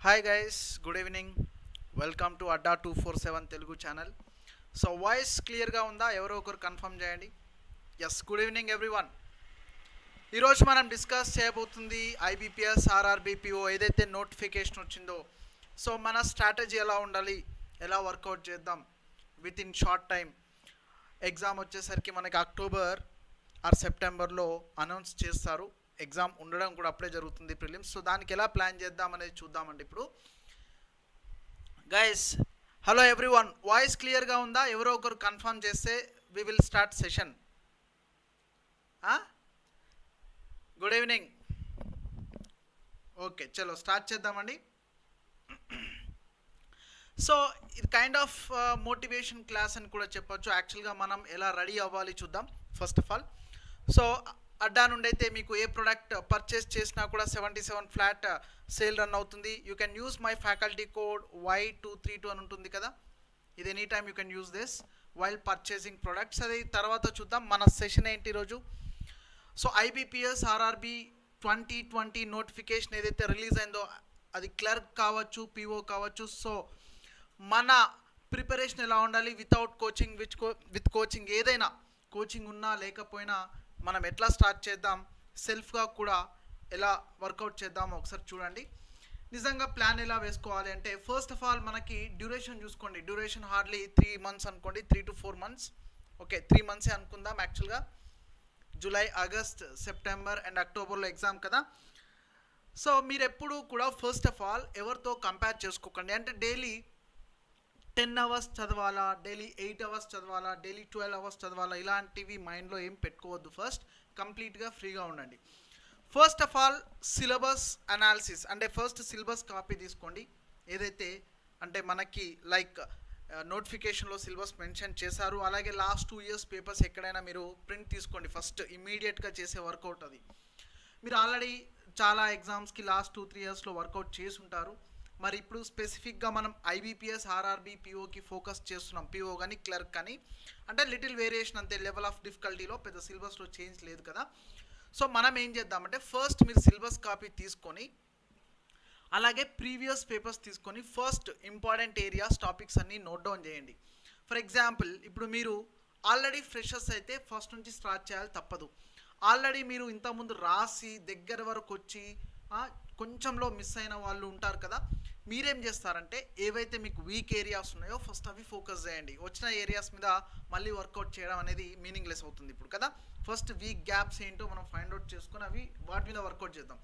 Hi guys, good evening. Welcome to Adda 247 Telugu channel. So voice క్లియర్గా ఉందా? ఎవరో ఒకరు కన్ఫర్మ్ చేయండి. Yes, good evening everyone. ఈరోజు మనం డిస్కస్ చేయబోతుంది ఐబీపీఎస్ ఆర్ఆర్బీపీఓ ఏదైతే నోటిఫికేషన్ వచ్చిందో. సో మన స్ట్రాటజీ ఎలా ఉండాలి, ఎలా వర్కౌట్ చేద్దాం with in short time. Exam వచ్చేసరికి మనకి అక్టోబర్ ఆర్ సెప్టెంబర్లో అనౌన్స్ చేస్తారు. ఎగ్జామ్ ఉండడం కూడా అప్పుడే జరుగుతుంది, ప్రిలిమ్స్. సో దానికి ఎలా ప్లాన్ చేద్దాం అనేది చూద్దామండి ఇప్పుడు. గైస్, హలో ఎవ్రీవన్, వాయిస్ క్లియర్గా ఉందా? ఎవరో ఒకరు కన్ఫర్మ్ చేస్తే we will start session. Good evening. Okay, చలో స్టార్ట్ చేద్దామండి. సో ఇది కైండ్ ఆఫ్ మోటివేషన్ క్లాస్ అని కూడా చెప్పొచ్చు. యాక్చువల్గా మనం ఎలా రెడీ అవ్వాలి చూద్దాం. First of all, so Adda నుండి అయితే మీకు ఏ ప్రోడక్ట్ పర్చేస్ చేసినా కూడా 77 ఫ్లాట్ సేల్ రన్ అవుతుంది. You can use my faculty code Y232 అని ఉంటుంది కదా. ఇది any time you can use this while purchasing products. అది తర్వాత చూద్దాం. మన సెషన్ ఏంటి ఈరోజు? సో ఐబీపీఎస్ ఆర్ఆర్బీ 2020 నోటిఫికేషన్ ఏదైతే రిలీజ్ అయిందో, అది క్లర్క్ కావచ్చు, పీఓ కావచ్చు. సో మన ప్రిపరేషన్ ఎలా ఉండాలి వితౌట్ కోచింగ్, విత్ కోచింగ్, ఏదైనా కోచింగ్ ఉన్నా లేకపోయినా మనం ఎట్లా స్టార్ట్ చేద్దాం, సెల్ఫ్గా కూడా ఎలా వర్కౌట్ చేద్దామో ఒకసారి చూడండి. నిజంగా ప్లాన్ ఎలా వేసుకోవాలి అంటే, ఫస్ట్ ఆఫ్ ఆల్ మనకి డ్యూరేషన్ చూసుకోండి. డ్యూరేషన్ హార్డ్లీ 3 months అనుకోండి, 3 to 4 months. ఓకే, 3 months అనుకుందాం. యాక్చువల్గా జూలై, ఆగస్ట్, సెప్టెంబర్ అండ్ అక్టోబర్లో ఎగ్జామ్ కదా. సో మీరు ఎప్పుడు కూడా ఫస్ట్ ఆఫ్ ఆల్ ఎవరితో కంపేర్ చేసుకోకండి. అంటే డైలీ 10 hours చదవాలా, డైలీ 8 hours చదవాలా, డైలీ 12 hours చదవాలా, ఇలాంటివి మైండ్లో ఏం పెట్టుకోవద్దు. ఫస్ట్ కంప్లీట్గా ఫ్రీగా ఉండండి. First of all syllabus analysis, అంటే ఫస్ట్ సిలబస్ కాపీ తీసుకోండి. ఏదైతే అంటే మనకి లైక్ నోటిఫికేషన్లో సిలబస్ మెన్షన్ చేశారు, అలాగే లాస్ట్ 2 years పేపర్స్ ఎక్కడైనా మీరు ప్రింట్ తీసుకోండి. ఫస్ట్ ఇమీడియట్గా చేసే వర్కౌట్ అది. మీరు ఆల్రెడీ చాలా ఎగ్జామ్స్కి లాస్ట్ 2-3 yearsలో వర్కౌట్ చేసి ఉంటారు. మరి ఇప్పుడు స్పెసిఫిక్గా మనం ఐబీపీఎస్ ఆర్ఆర్బీ పీఓకి ఫోకస్ చేస్తున్నాం. పీఓ కానీ క్లర్క్ కానీ అంటే లిటిల్ వేరియేషన్ అంతే, లెవెల్ ఆఫ్ డిఫికల్టీలో పెద్ద సిలబస్లో చేంజ్ లేదు కదా. సో మనం ఏం చేద్దామంటే, ఫస్ట్ మీరు సిలబస్ కాపీ తీసుకొని అలాగే ప్రీవియస్ పేపర్స్ తీసుకొని ఫస్ట్ ఇంపార్టెంట్ ఏరియాస్ టాపిక్స్ అన్నీ నోట్ డౌన్ చేయండి. ఫర్ ఎగ్జాంపుల్, ఇప్పుడు మీరు ఆల్రెడీ ఫ్రెషర్స్ అయితే ఫస్ట్ నుంచి స్టార్ట్ చేయాలి, తప్పదు. ఆల్రెడీ మీరు ఇంతకుముందు రాసి దగ్గర వరకు వచ్చి కొంచెంలో మిస్ అయిన వాళ్ళు ఉంటారు కదా. మీరేం చేస్తారంటే, ఏవైతే మీకు వీక్ ఏరియాస్ ఉన్నాయో ఫస్ట్ అవి ఫోకస్ చేయండి. వచ్చిన ఏరియాస్ మీద మళ్ళీ వర్కౌట్ చేయడం అనేది మీనింగ్లెస్ అవుతుంది ఇప్పుడు కదా. ఫస్ట్ వీక్ గ్యాప్స్ ఏంటో మనం ఫైండ్ అవుట్ చేసుకొని అవి వాటి మీద వర్కౌట్ చేద్దాం.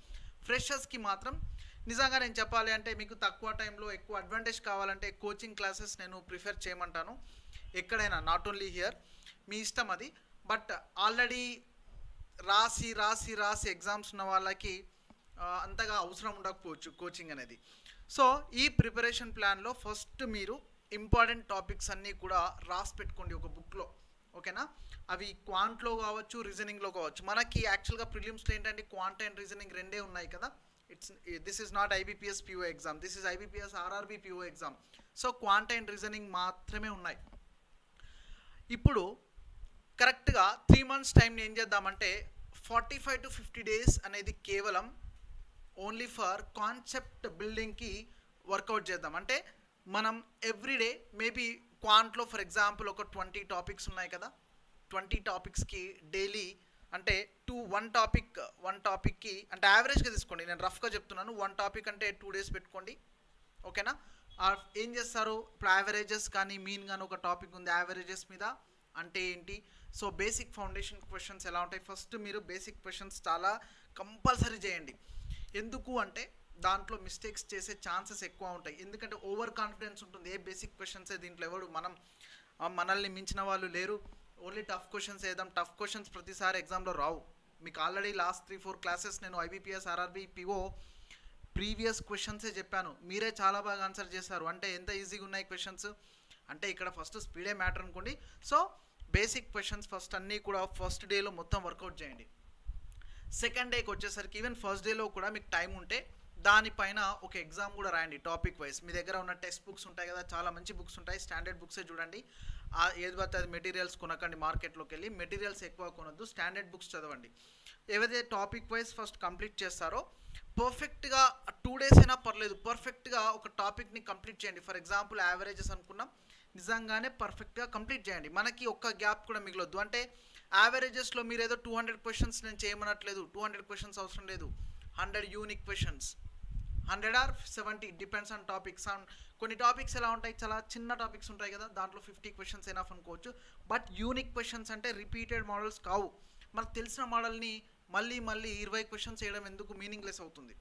ఫ్రెషర్స్కి మాత్రం నిజంగా నేను చెప్పాలి అంటే, మీకు తక్కువ టైంలో ఎక్కువ అడ్వాంటేజ్ కావాలంటే కోచింగ్ క్లాసెస్ నేను ప్రిఫర్ చేయమంటాను. ఎక్కడైనా, నాట్ ఓన్లీ హియర్, మీ ఇష్టం అది. బట్ ఆల్రెడీ రాసి రాసి రాసి ఎగ్జామ్స్ ఉన్న వాళ్ళకి అంతగా అవసరం ఉండకపోవచ్చు కోచింగ్ అనేది. సో ఈ ప్రిపరేషన్ ప్లాన్లో ఫస్ట్ మీరు ఇంపార్టెంట్ టాపిక్స్ అన్నీ కూడా రాసి పెట్టుకోండి ఒక బుక్లో, ఓకేనా. అవి క్వాంట్లో కావచ్చు, రీజనింగ్లో కావచ్చు. మనకి యాక్చువల్గా ప్రిలిమ్స్లో ఏంటంటే క్వాంట్ అండ్ రీజనింగ్ రెండే ఉన్నాయి కదా. This is not IBPS PO exam, this is IBPS RRB PO exam. So quant and reasoning మాత్రమే ఉన్నాయి. ఇప్పుడు కరెక్ట్గా 3 months టైంని ఏం చేద్దామంటే, 45 to 50 days అనేది కేవలం ఓన్లీ ఫర్ కాన్సెప్ట్ బిల్డింగ్కి వర్కౌట్ చేద్దాం. అంటే మనం ఎవ్రీడే మేబీ క్వాంట్లో ఫర్ ఎగ్జాంపుల్ ఒక 20 టాపిక్స్ ఉన్నాయి కదా. 20 టాపిక్స్కి డైలీ అంటే వన్ టాపిక్కి అంటే యావరేజ్గా తీసుకోండి. నేను రఫ్గా చెప్తున్నాను. 1 టాపిక్ అంటే 2 days పెట్టుకోండి, ఓకేనా. ఏం చేస్తారు ఇప్పుడు, యావరేజెస్ కానీ మీన్ కానీ ఒక టాపిక్ ఉంది. యావరేజెస్ మీద అంటే ఏంటి? సో బేసిక్ ఫౌండేషన్ క్వశ్చన్స్ ఎలా ఉంటాయి, ఫస్ట్ మీరు బేసిక్ క్వశ్చన్స్ చాలా కంపల్సరీ చేయండి. ఎందుకు అంటే దాంట్లో మిస్టేక్స్ చేసే ఛాన్సెస్ ఎక్కువ ఉంటాయి. ఎందుకంటే ఓవర్ కాన్ఫిడెన్స్ ఉంటుంది. ఏ బేసిక్ క్వశ్చన్సే దీంట్లో ఎవరు మనల్ని మించిన వాళ్ళు లేరు, ఓన్లీ టఫ్ క్వశ్చన్స్ వేద్దాం. టఫ్ క్వశ్చన్స్ ప్రతిసారి ఎగ్జామ్లో రావు. మీకు ఆల్రెడీ లాస్ట్ 3-4 క్లాసెస్ నేను ఐబీపీఎస్ ఆర్ఆర్బీ పీఓ ప్రీవియస్ క్వశ్చన్సే చెప్పాను. మీరే చాలా బాగా ఆన్సర్ చేశారు. అంటే ఎంత ఈజీగా ఉన్నాయి క్వశ్చన్స్ అంటే, ఇక్కడ ఫస్ట్ స్పీడే మ్యాటర్ అనుకోండి. సో బేసిక్ క్వశ్చన్స్ ఫస్ట్ అన్నీ కూడా ఫస్ట్ డేలో మొత్తం వర్కౌట్ చేయండి. సెకండ్ డేకి వచ్చేసరికి ఈవెన్ ఫస్ట్ డేలో కూడా మీకు టైం ఉంటే దానిపైన ఒక ఎగ్జామ్ కూడా రాయండి టాపిక్ వైజ్. మీ దగ్గర ఉన్న టెక్స్ట్ బుక్స్ ఉంటాయి కదా, చాలా మంచి బుక్స్ ఉంటాయి, స్టాండర్డ్ బుక్సే చూడండి. ఏది పడితే అది మెటీరియల్స్ కొనకండి. మార్కెట్లోకి వెళ్ళి మెటీరియల్స్ ఎక్కువ కొనొద్దు, స్టాండర్డ్ బుక్స్ చదవండి. ఏవైతే టాపిక్ వైజ్ ఫస్ట్ కంప్లీట్ చేస్తారో పర్ఫెక్ట్గా 2 days అయినా పర్లేదు, పర్ఫెక్ట్గా ఒక టాపిక్ని కంప్లీట్ చేయండి. ఫర్ ఎగ్జాంపుల్ యావరేజెస్ అనుకున్నాం, నిజంగానే పర్ఫెక్ట్గా కంప్లీట్ చేయండి. మనకి ఒక్క గ్యాప్ కూడా మిగలొద్దు. అంటే యావరేజెస్లో మీరు ఏదో 200 క్వశ్చన్స్ నేను చేయమనట్లేదు, 200 క్వశ్చన్స్ అవసరం లేదు, 100 unique questions, 100 or 70 depends on topics. కొన్ని టాపిక్స్ ఎలా ఉంటాయి, చాలా చిన్న టాపిక్స్ ఉంటాయి కదా, దాంట్లో 50 క్వశ్చన్స్ ఎనఫ్ అనుకోవచ్చు. బట్ యూనిక్ క్వశ్చన్స్ అంటే రిపీటెడ్ మోడల్స్ కావు. మనకు తెలిసిన మోడల్ని మళ్ళీ 20 క్వశ్చన్స్ చేయడం ఎందుకు, మీనింగ్లెస్ అవుతుంది.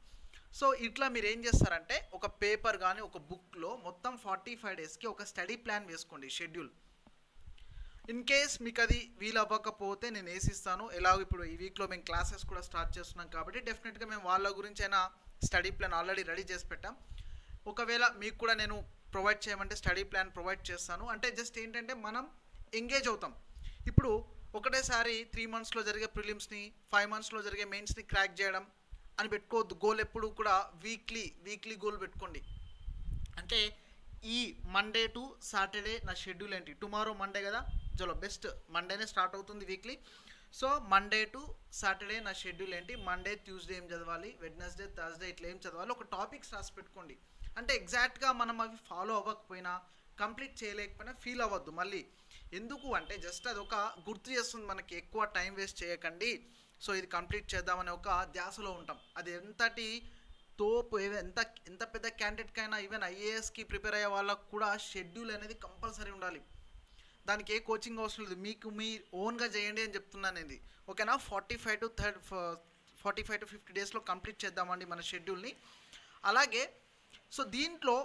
సో ఇట్లా మీరు ఏం చేస్తారంటే ఒక పేపర్ కానీ ఒక బుక్లో మొత్తం 45 డేస్కి ఒక స్టడీ ప్లాన్ వేసుకోండి, షెడ్యూల్. ఇన్ కేస్ మీకు అది వీలు అవ్వకపోతే నేను వేసిస్తాను. ఎలాగో ఇప్పుడు ఈ వీక్లో మేము క్లాసెస్ కూడా స్టార్ట్ చేస్తున్నాం కాబట్టి డెఫినెట్గా మేము వాళ్ళ గురించి అయినా స్టడీ ప్లాన్ ఆల్రెడీ రెడీ చేసి పెట్టాం. ఒకవేళ మీకు కూడా నేను ప్రొవైడ్ చేయమంటే స్టడీ ప్లాన్ ప్రొవైడ్ చేస్తాను. అంటే జస్ట్ ఏంటంటే మనం ఎంగేజ్ అవుతాం. ఇప్పుడు ఒకటేసారి 3 monthsలో జరిగే ప్రిలిమ్స్ని, 5 monthsలో జరిగే మెయిన్స్ని క్రాక్ చేయడం అని పెట్టుకోవద్దు. గోల్ ఎప్పుడు కూడా వీక్లీ గోల్ పెట్టుకోండి. అంటే ఈ మండే టు సాటర్డే నా షెడ్యూల్ ఏంటి, టుమారో మండే కదా, చలో బెస్ట్ మండేనే స్టార్ట్ అవుతుంది weekly. So Monday to Saturday నా షెడ్యూల్ ఏంటి, మండే ట్యూస్డే ఏం చదవాలి, వెడ్నెస్డే థర్స్డే ఇట్లా ఏం చదవాలి, ఒక టాపిక్స్ రాసి పెట్టుకోండి. అంటే ఎగ్జాక్ట్గా మనం అవి ఫాలో అవ్వకపోయినా, కంప్లీట్ చేయలేకపోయినా ఫీల్ అవ్వద్దు మళ్ళీ. ఎందుకు అంటే జస్ట్ అది ఒక గుర్తు చేస్తుంది మనకి, ఎక్కువ టైం వేస్ట్ చేయకండి, సో ఇది కంప్లీట్ చేద్దామనే ఒక ధ్యాసలో ఉంటాం. అది ఎంతటి తోపు, ఎంత పెద్ద క్యాండిడేట్కైనా, ఈవెన్ ఐఏఎస్కి ప్రిపేర్ అయ్యే వాళ్ళకు కూడా షెడ్యూల్ అనేది కంపల్సరీ ఉండాలి. దానికి ఏ కోచింగ్ అవసరం లేదు, మీకు మీ ఓన్గా చేయండి అని చెప్తున్నాను ఇది. ఓకేనా, 45 to 50 డేస్లో కంప్లీట్ చేద్దామండి మన షెడ్యూల్ని. అలాగే సో దీంట్లో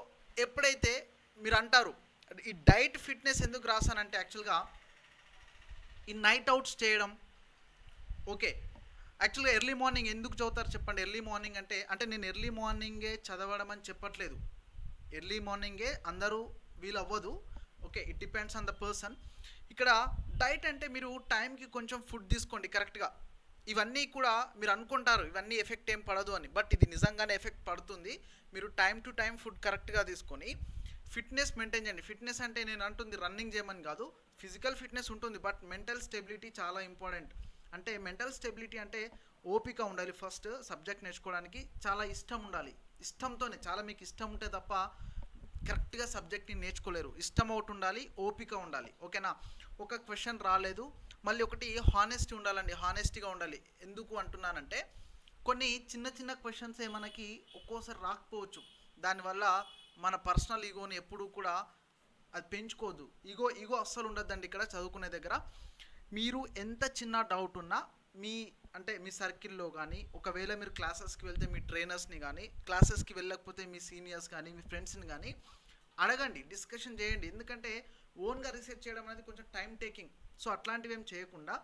ఎప్పుడైతే మీరు అంటారు ఈ డైట్ ఫిట్నెస్ ఎందుకు రాసానంటే యాక్చువల్గా ఈ నైట్ అవుట్స్ చేయడం. ఓకే, యాక్చువల్గా ఎర్లీ మార్నింగ్ ఎందుకు చదువుతారు చెప్పండి. ఎర్లీ మార్నింగ్ అంటే నేను ఎర్లీ మార్నింగే చదవడం అని చెప్పట్లేదు. ఎర్లీ మార్నింగే అందరూ వీలు అవ్వదు. Okay, it depends on the person. ఇక్కడ డైట్ అంటే మీరు టైంకి కొంచెం ఫుడ్ తీసుకోండి కరెక్ట్గా. ఇవన్నీ కూడా మీరు అనుకుంటారు ఇవన్నీ ఎఫెక్ట్ ఏం పడదు అని, బట్ ఇది నిజంగానే ఎఫెక్ట్ పడుతుంది. మీరు టైం టు టైం ఫుడ్ కరెక్ట్గా తీసుకొని ఫిట్నెస్ మెయింటైన్ చేయండి. ఫిట్నెస్ అంటే నేను అంటుంది రన్నింగ్ చేయమని కాదు, ఫిజికల్ ఫిట్నెస్ ఉంటుంది, బట్ మెంటల్ స్టెబిలిటీ చాలా ఇంపార్టెంట్. అంటే మెంటల్ స్టెబిలిటీ అంటే ఓపిక ఉండాలి. ఫస్ట్ సబ్జెక్ట్ నేర్చుకోవడానికి చాలా ఇష్టం ఉండాలి. ఇష్టంతోనే, చాలా మీకు ఇష్టం ఉంటే తప్ప కరెక్ట్గా సబ్జెక్ట్ని నేర్చుకోలేరు. ఇష్టం ఒకటి ఉండాలి, ఓపిక ఉండాలి. ఓకేనా, ఒక క్వశ్చన్ రాలేదు, మళ్ళీ ఒకటి హానెస్టీ ఉండాలండి, హానెస్టీగా ఉండాలి. ఎందుకు అంటున్నానంటే కొన్ని చిన్న క్వశ్చన్సే మనకి ఒక్కోసారి రాకపోవచ్చు. దానివల్ల మన పర్సనల్ ఈగోని ఎప్పుడూ కూడా అది పెంచుకోవద్దు. ఈగో అస్సలు ఉండద్దండి ఇక్కడ చదువుకునే దగ్గర. మీరు ఎంత చిన్న డౌట్ ఉన్నా మీ సర్కిల్లో కానీ, ఒకవేళ మీరు క్లాసెస్కి వెళ్తే మీ ట్రైనర్స్ని కానీ, క్లాసెస్కి వెళ్ళకపోతే మీ సీనియర్స్ కానీ, మీ ఫ్రెండ్స్ని కానీ అడగండి, డిస్కషన్ చేయండి. ఎందుకంటే ఓన్గా రీసెర్చ్ చేయడం అనేది కొంచెం టైం టేకింగ్. సో అట్లాంటివి ఏం చేయకుండా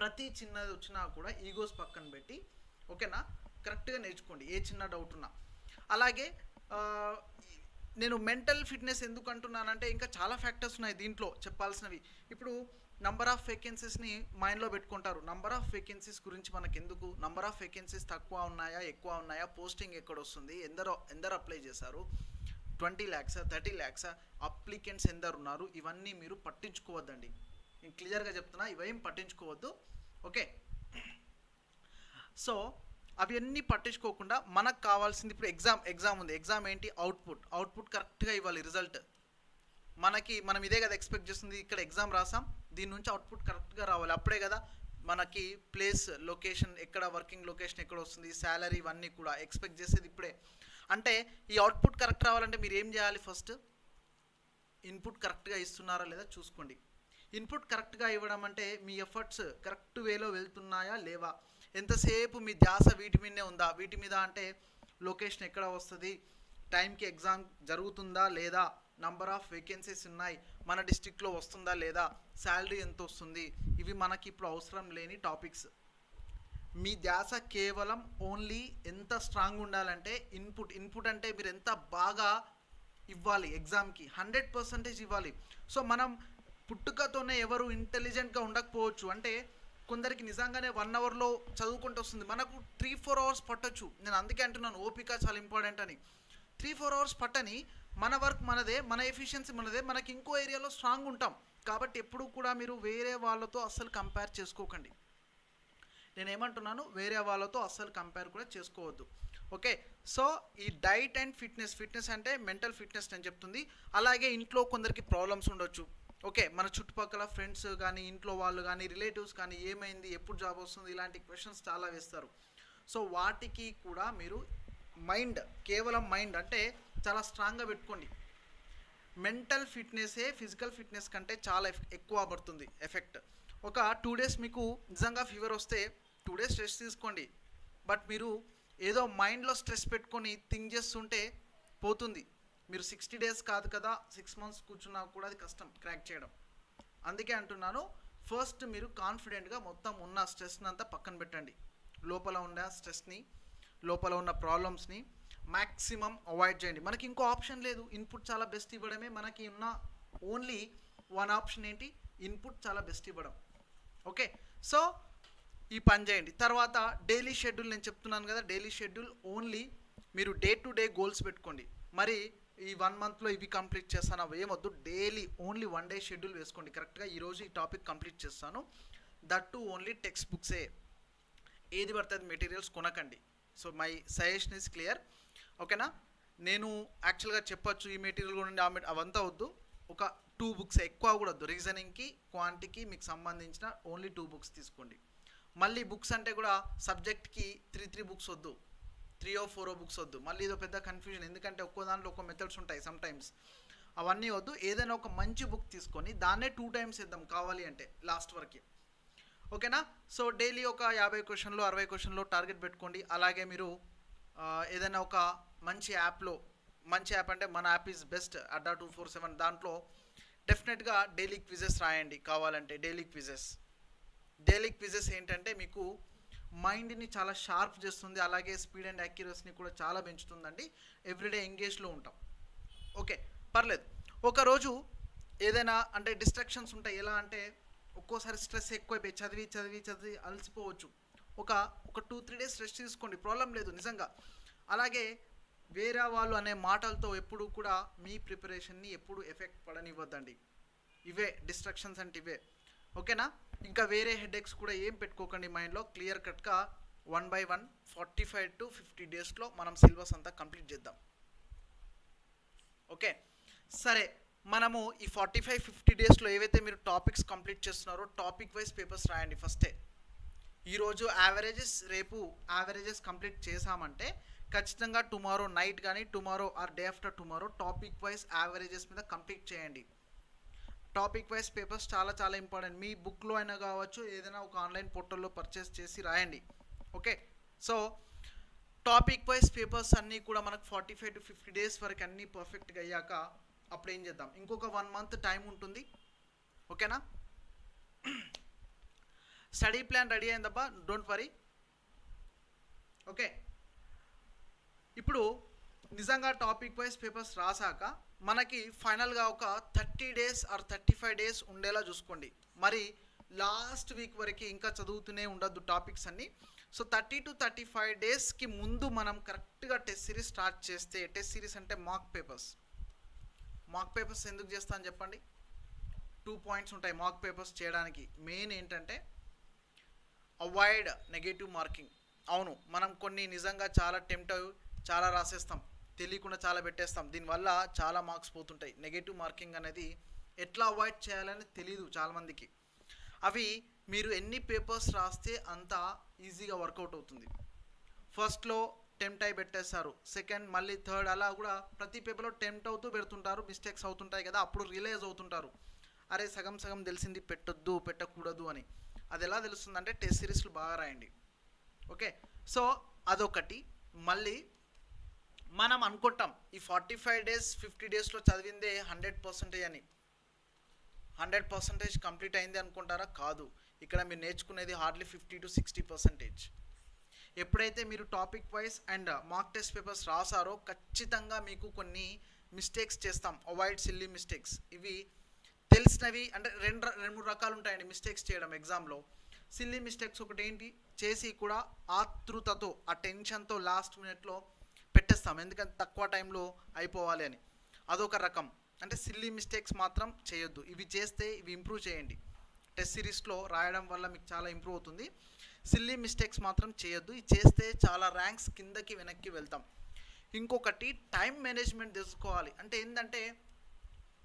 ప్రతి చిన్నది వచ్చినా కూడా ఈగోస్ పక్కన పెట్టి ఓకేనా కరెక్ట్గా నేర్చుకోండి ఏ చిన్న డౌట్ ఉన్నా. అలాగే నేను మెంటల్ ఫిట్నెస్ ఎందుకు అంటున్నానంటే ఇంకా చాలా ఫ్యాక్టర్స్ ఉన్నాయి దీంట్లో చెప్పాల్సినవి. ఇప్పుడు నంబర్ ఆఫ్ వేకెన్సీస్ని మైండ్లో పెట్టుకుంటారు. నంబర్ ఆఫ్ వేకెన్సీస్ గురించి మనకు ఎందుకు, నంబర్ ఆఫ్ వేకెన్సీస్ తక్కువ ఉన్నాయా ఎక్కువ ఉన్నాయా, పోస్టింగ్ ఎక్కడ వస్తుంది, ఎందరు అప్లై చేశారు, 20 lakhs 30 lakhs అప్లికెంట్స్ ఎందరు ఉన్నారు, ఇవన్నీ మీరు పట్టించుకోవద్దండి. నేను క్లియర్గా చెప్తున్నా, ఇవేం పట్టించుకోవద్దు. ఓకే, సో అవన్నీ పట్టించుకోకుండా మనకు కావాల్సింది ఇప్పుడు ఎగ్జామ్ ఉంది. ఎగ్జామ్ ఏంటి, అవుట్పుట్ కరెక్ట్గా ఇవ్వాలి. రిజల్ట్ మనం ఇదే కదా ఎక్స్పెక్ట్ చేస్తుంది. ఇక్కడ ఎగ్జామ్ రాసాం, దీని నుంచి అవుట్పుట్ కరెక్ట్గా రావాలి. అప్పుడే కదా మనకి ప్లేస్, లొకేషన్ ఎక్కడ, వర్కింగ్ లొకేషన్ ఎక్కడ వస్తుంది, శాలరీ, ఇవన్నీ కూడా ఎక్స్పెక్ట్ చేసేది ఇప్పుడే. అంటే ఈ అవుట్పుట్ కరెక్ట్ రావాలంటే మీరు ఏం చేయాలి, ఫస్ట్ ఇన్పుట్ కరెక్ట్గా ఇస్తున్నారా లేదా చూసుకోండి. ఇన్పుట్ కరెక్ట్గా ఇవ్వడం అంటే మీ ఎఫర్ట్స్ కరెక్ట్ వేలో వెళ్తున్నాయా లేవా, ఎంతసేపు మీ ధ్యాస వీటి మీదనే ఉందా, వీటి మీద అంటే లొకేషన్ ఎక్కడ వస్తుంది, టైంకి ఎగ్జామ్ జరుగుతుందా లేదా, నంబర్ ఆఫ్ వేకెన్సీస్ ఉన్నాయి, మన డిస్ట్రిక్ట్లో వస్తుందా లేదా, శాలరీ ఎంత వస్తుంది, ఇవి మనకి ఇప్పుడు అవసరం లేని టాపిక్స్. మీ ధ్యాస కేవలం ఓన్లీ ఎంత స్ట్రాంగ్ ఉండాలంటే ఇన్పుట్ అంటే మీరు ఎంత బాగా ఇవ్వాలి, ఎగ్జామ్కి 100% ఇవ్వాలి. సో మనం పుట్టుకతోనే ఎవరు ఇంటెలిజెంట్గా ఉండకపోవచ్చు. అంటే కొందరికి నిజంగానే 1 hourలో చదువుకుంటూ వస్తుంది, మనకు 3-4 hours పట్టొచ్చు. నేను అందుకే అంటున్నాను ఓపిక చాలా ఇంపార్టెంట్ అని. 3-4 hours పట్టని మన వర్క్ మనదే, మన ఎఫిషియన్సీ మనదే, మనకి ఇంకో ఏరియాలో స్ట్రాంగ్ ఉంటాం. కాబట్టి ఎప్పుడు కూడా మీరు వేరే వాళ్ళతో అస్సలు కంపేర్ చేసుకోకండి. నేను ఏమంటున్నాను, వేరే వాళ్ళతో అస్సలు కంపేర్ కూడా చేసుకోవద్దు. ఓకే, సో ఈ డైట్ అండ్ ఫిట్నెస్ అంటే మెంటల్ ఫిట్నెస్ నేను చెప్తుంది. అలాగే ఇంట్లో కొందరికి ప్రాబ్లమ్స్ ఉండొచ్చు. ఓకే, మన చుట్టుపక్కల ఫ్రెండ్స్ కానీ, ఇంట్లో వాళ్ళు కానీ, రిలేటివ్స్ కానీ, ఏమైంది, ఎప్పుడు జాబ్ వస్తుంది, ఇలాంటి క్వశ్చన్స్ చాలా వేస్తారు. సో వాటికి కూడా మీరు కేవలం మైండ్ అంటే చాలా స్ట్రాంగ్గా పెట్టుకోండి. మెంటల్ ఫిట్నెసే ఫిజికల్ ఫిట్నెస్ కంటే చాలా ఎక్కువ పడుతుంది ఎఫెక్ట్. ఒక 2 days మీకు నిజంగా ఫీవర్ వస్తే 2 days స్ట్రెస్ తీసుకోండి. బట్ మీరు ఏదో మైండ్లో స్ట్రెస్ పెట్టుకొని థింక్ చేస్తుంటే పోతుంది. మీరు 60 days కాదు కదా, 6 months కూర్చున్నా కూడా అది కష్టం క్రాక్ చేయడం. అందుకే అంటున్నాను, ఫస్ట్ మీరు కాన్ఫిడెంట్గా మొత్తం ఉన్న స్ట్రెస్ని అంతా పక్కన పెట్టండి. లోపల ఉన్న స్ట్రెస్ని, లోపల ఉన్న ప్రాబ్లమ్స్ని మ్యాక్సిమం అవాయిడ్ చేయండి. మనకి ఇంకో ఆప్షన్ లేదు, ఇన్పుట్ చాలా బెస్ట్ ఇవ్వడమే మనకి ఉన్న ఓన్లీ వన్ ఆప్షన్. ఏంటి? ఇన్పుట్ చాలా బెస్ట్ ఇవ్వడం. ఓకే, సో ఈ పని చేయండి. తర్వాత డైలీ షెడ్యూల్ నేను చెప్తున్నాను కదా, డైలీ షెడ్యూల్ ఓన్లీ మీరు డే టు డే గోల్స్ పెట్టుకోండి. మరి ఈ 1 monthలో ఇవి కంప్లీట్ చేస్తాను అవి ఏమొద్దు, డైలీ ఓన్లీ 1 day షెడ్యూల్ వేసుకోండి. కరెక్ట్గా ఈరోజు ఈ టాపిక్ కంప్లీట్ చేస్తాను, దట్ టు ఓన్లీ టెక్స్ట్ బుక్సే. ఏది పడుతుంది మెటీరియల్స్ కొనకండి. So my suggestion is clear. ఓకేనా? నేను యాక్చువల్గా చెప్పొచ్చు ఈ మెటీరియల్ కూడా అవంతా వద్దు, ఒక 2 books ఎక్కువ కూడా వద్దు. రీజనింగ్కి, క్వాంటిటీకి మీకు సంబంధించిన ఓన్లీ 2 books తీసుకోండి. మళ్ళీ బుక్స్ అంటే కూడా సబ్జెక్ట్కి 3 books వద్దు, 3 or 4 books వద్దు. మళ్ళీ ఇదో పెద్ద కన్ఫ్యూజన్, ఎందుకంటే ఒక్కో దాంట్లో ఒక్కో మెథడ్స్ ఉంటాయి సమ్ టైమ్స్. అవన్నీ వద్దు. ఏదైనా ఒక మంచి బుక్ తీసుకొని దాన్నే 2 times ఇద్దాం కావాలి అంటే లాస్ట్ వరకు. ఓకేనా? సో డైలీ ఒక 50 questions 60 questions టార్గెట్ పెట్టుకోండి. అలాగే మీరు ఏదైనా ఒక మంచి యాప్లో, మంచి యాప్ అంటే మన యాప్ ఈజ్ బెస్ట్ అడ్డా 247, దాంట్లో డెఫినెట్గా డైలీ క్విజెస్ రాయండి కావాలంటే. డైలీ క్విజెస్ ఏంటంటే మీకు మైండ్ని చాలా షార్ప్ చేస్తుంది, అలాగే స్పీడ్ అండ్ యాక్యురసీని కూడా చాలా పెంచుతుందండి. ఎవ్రీడే ఎంగేజ్లో ఉంటాం. ఓకే, పర్లేదు. ఒకరోజు ఏదైనా అంటే డిస్ట్రాక్షన్స్ ఉంటాయి. ఎలా అంటే ఒక్కోసారి స్ట్రెస్ ఎక్కువైపోయి చదివి అలసిపోవచ్చు. ఒక 2-3 days స్ట్రెస్ తీసుకోండి, ప్రాబ్లం లేదు నిజంగా. అలాగే వేరే వాళ్ళు అనే మాటలతో ఎప్పుడు కూడా మీ ప్రిపరేషన్ని ఎప్పుడు ఎఫెక్ట్ పడనివ్వద్దండి. ఇవే డిస్ట్రాక్షన్స్ అంటే ఇవే. ఓకేనా? ఇంకా వేరే హెడేక్స్ కూడా ఏం పెట్టుకోకండి మైండ్లో. క్లియర్ కట్గా 1 by 1 45 to 50 daysలో మనం సిలబస్ అంతా కంప్లీట్ చేద్దాం. ఓకే, సరే. మనము ఈ 45-50 daysలో ఏవైతే మీరు టాపిక్స్ కంప్లీట్ చేస్తున్నారో టాపిక్ వైజ్ పేపర్స్ రాయండి ఫస్టే. ఈరోజు యావరేజెస్, రేపు యావరేజెస్ కంప్లీట్ చేసామంటే ఖచ్చితంగా టుమారో నైట్ కానీ, tomorrow or day after tomorrow topic wise averages మీద కంప్లీట్ చేయండి. టాపిక్ వైజ్ పేపర్స్ చాలా చాలా ఇంపార్టెంట్. మీ బుక్లో అయినా కావచ్చు, ఏదైనా ఒక ఆన్లైన్ పోర్టల్లో పర్చేస్ చేసి రాయండి. Okay, so topic wise papers అన్నీ కూడా మనకు 45 to 50 days వరకు అన్నీ పర్ఫెక్ట్గా అయ్యాక అప్పుడు ఏం చేద్దాం, ఇంకొక 1 month టైం ఉంటుంది. ఓకేనా? స్టడీ ప్లాన్ రెడీ అయిందబ్బా, డోంట్ వరీ. ఓకే, ఇప్పుడు నిజంగా టాపిక్ వైజ్ పేపర్స్ రాసాక మనకి ఫైనల్గా ఒక 30 days or 35 days ఉండేలా చూసుకోండి. మరి లాస్ట్ వీక్ వరకు ఇంకా చదువుతూనే ఉండద్దు టాపిక్స్ అన్నీ. సో 30 to 35 daysకి ముందు మనం కరెక్ట్గా టెస్ట్ సిరీస్ స్టార్ట్ చేస్తే, టెస్ట్ సిరీస్ అంటే మాక్ పేపర్స్ ఎందుకు చేస్తాను చెప్పండి? 2 points ఉంటాయి మాక్ పేపర్స్ చేయడానికి. మెయిన్ ఏంటంటే అవాయిడ్ నెగటివ్ మార్కింగ్. అవును, మనం కొన్ని నిజంగా చాలా టెంప్ట్ అయ్యి చాలా రాసేస్తాం, తెలియకుండా చాలా పెట్టేస్తాం, దీనివల్ల చాలా మార్క్స్ పోతుంటాయి. నెగటివ్ మార్కింగ్ అనేది ఎట్లా అవాయిడ్ చేయాలని తెలియదు చాలామందికి. అవి మీరు ఎన్ని పేపర్స్ రాస్తే అంత ఈజీగా వర్కౌట్ అవుతుంది. ఫస్ట్లో టెంప్ట్ అయి పెట్టేస్తారు, సెకండ్ మళ్ళీ థర్డ్, అలా కూడా ప్రతి పేపర్లో టెంప్ట్ అవుతూ పెడుతుంటారు, మిస్టేక్స్ అవుతుంటాయి కదా. అప్పుడు రియలైజ్ అవుతుంటారు, అరే సగం తెలిసింది పెట్టకూడదు అని. అది ఎలా తెలుస్తుందంటే టెస్ట్ సిరీస్లు బాగా రాయండి. ఓకే, సో అదొకటి. మళ్ళీ మనం అనుకుంటాం ఈ 45 days 50 daysలో చదివిందే 100% అని, 100% కంప్లీట్ అయింది అనుకుంటారా? కాదు. ఇక్కడ మీరు నేర్చుకునేది హార్డ్లీ 50 to 60%. ఎప్పుడైతే మీరు topic wise and mock test papers రాసారో ఖచ్చితంగా మీకు కొన్ని మిస్టేక్స్ చేస్తాం. Avoid silly mistakes. ఇవి తెలిసినవి అంటే 2-3 రకాలు ఉంటాయండి మిస్టేక్స్ చేయడం ఎగ్జామ్లో. సిల్లీ మిస్టేక్స్ ఒకటి ఏంటి, చేసి కూడా ఆతృతతో, ఆ టెన్షన్తో లాస్ట్ మినిట్లో పెట్టేస్తాం, ఎందుకంటే తక్కువ టైంలో అయిపోవాలి అని. అదొక రకం. అంటే సిల్లీ మిస్టేక్స్ మాత్రం చేయొద్దు. ఇవి చేస్తే ఇవి ఇంప్రూవ్ చేయండి. టెస్ట్ సిరీస్లో రాయడం వల్ల మీకు చాలా ఇంప్రూవ్ అవుతుంది. సిల్లీ మిస్టేక్స్ మాత్రం చేయొద్దు. ఇది చేస్తే చాలా ర్యాంక్స్ కిందకి వెనక్కి వెళ్తాం. ఇంకొకటి టైం మేనేజ్మెంట్ తెలుసుకోవాలి. అంటే ఏంటంటే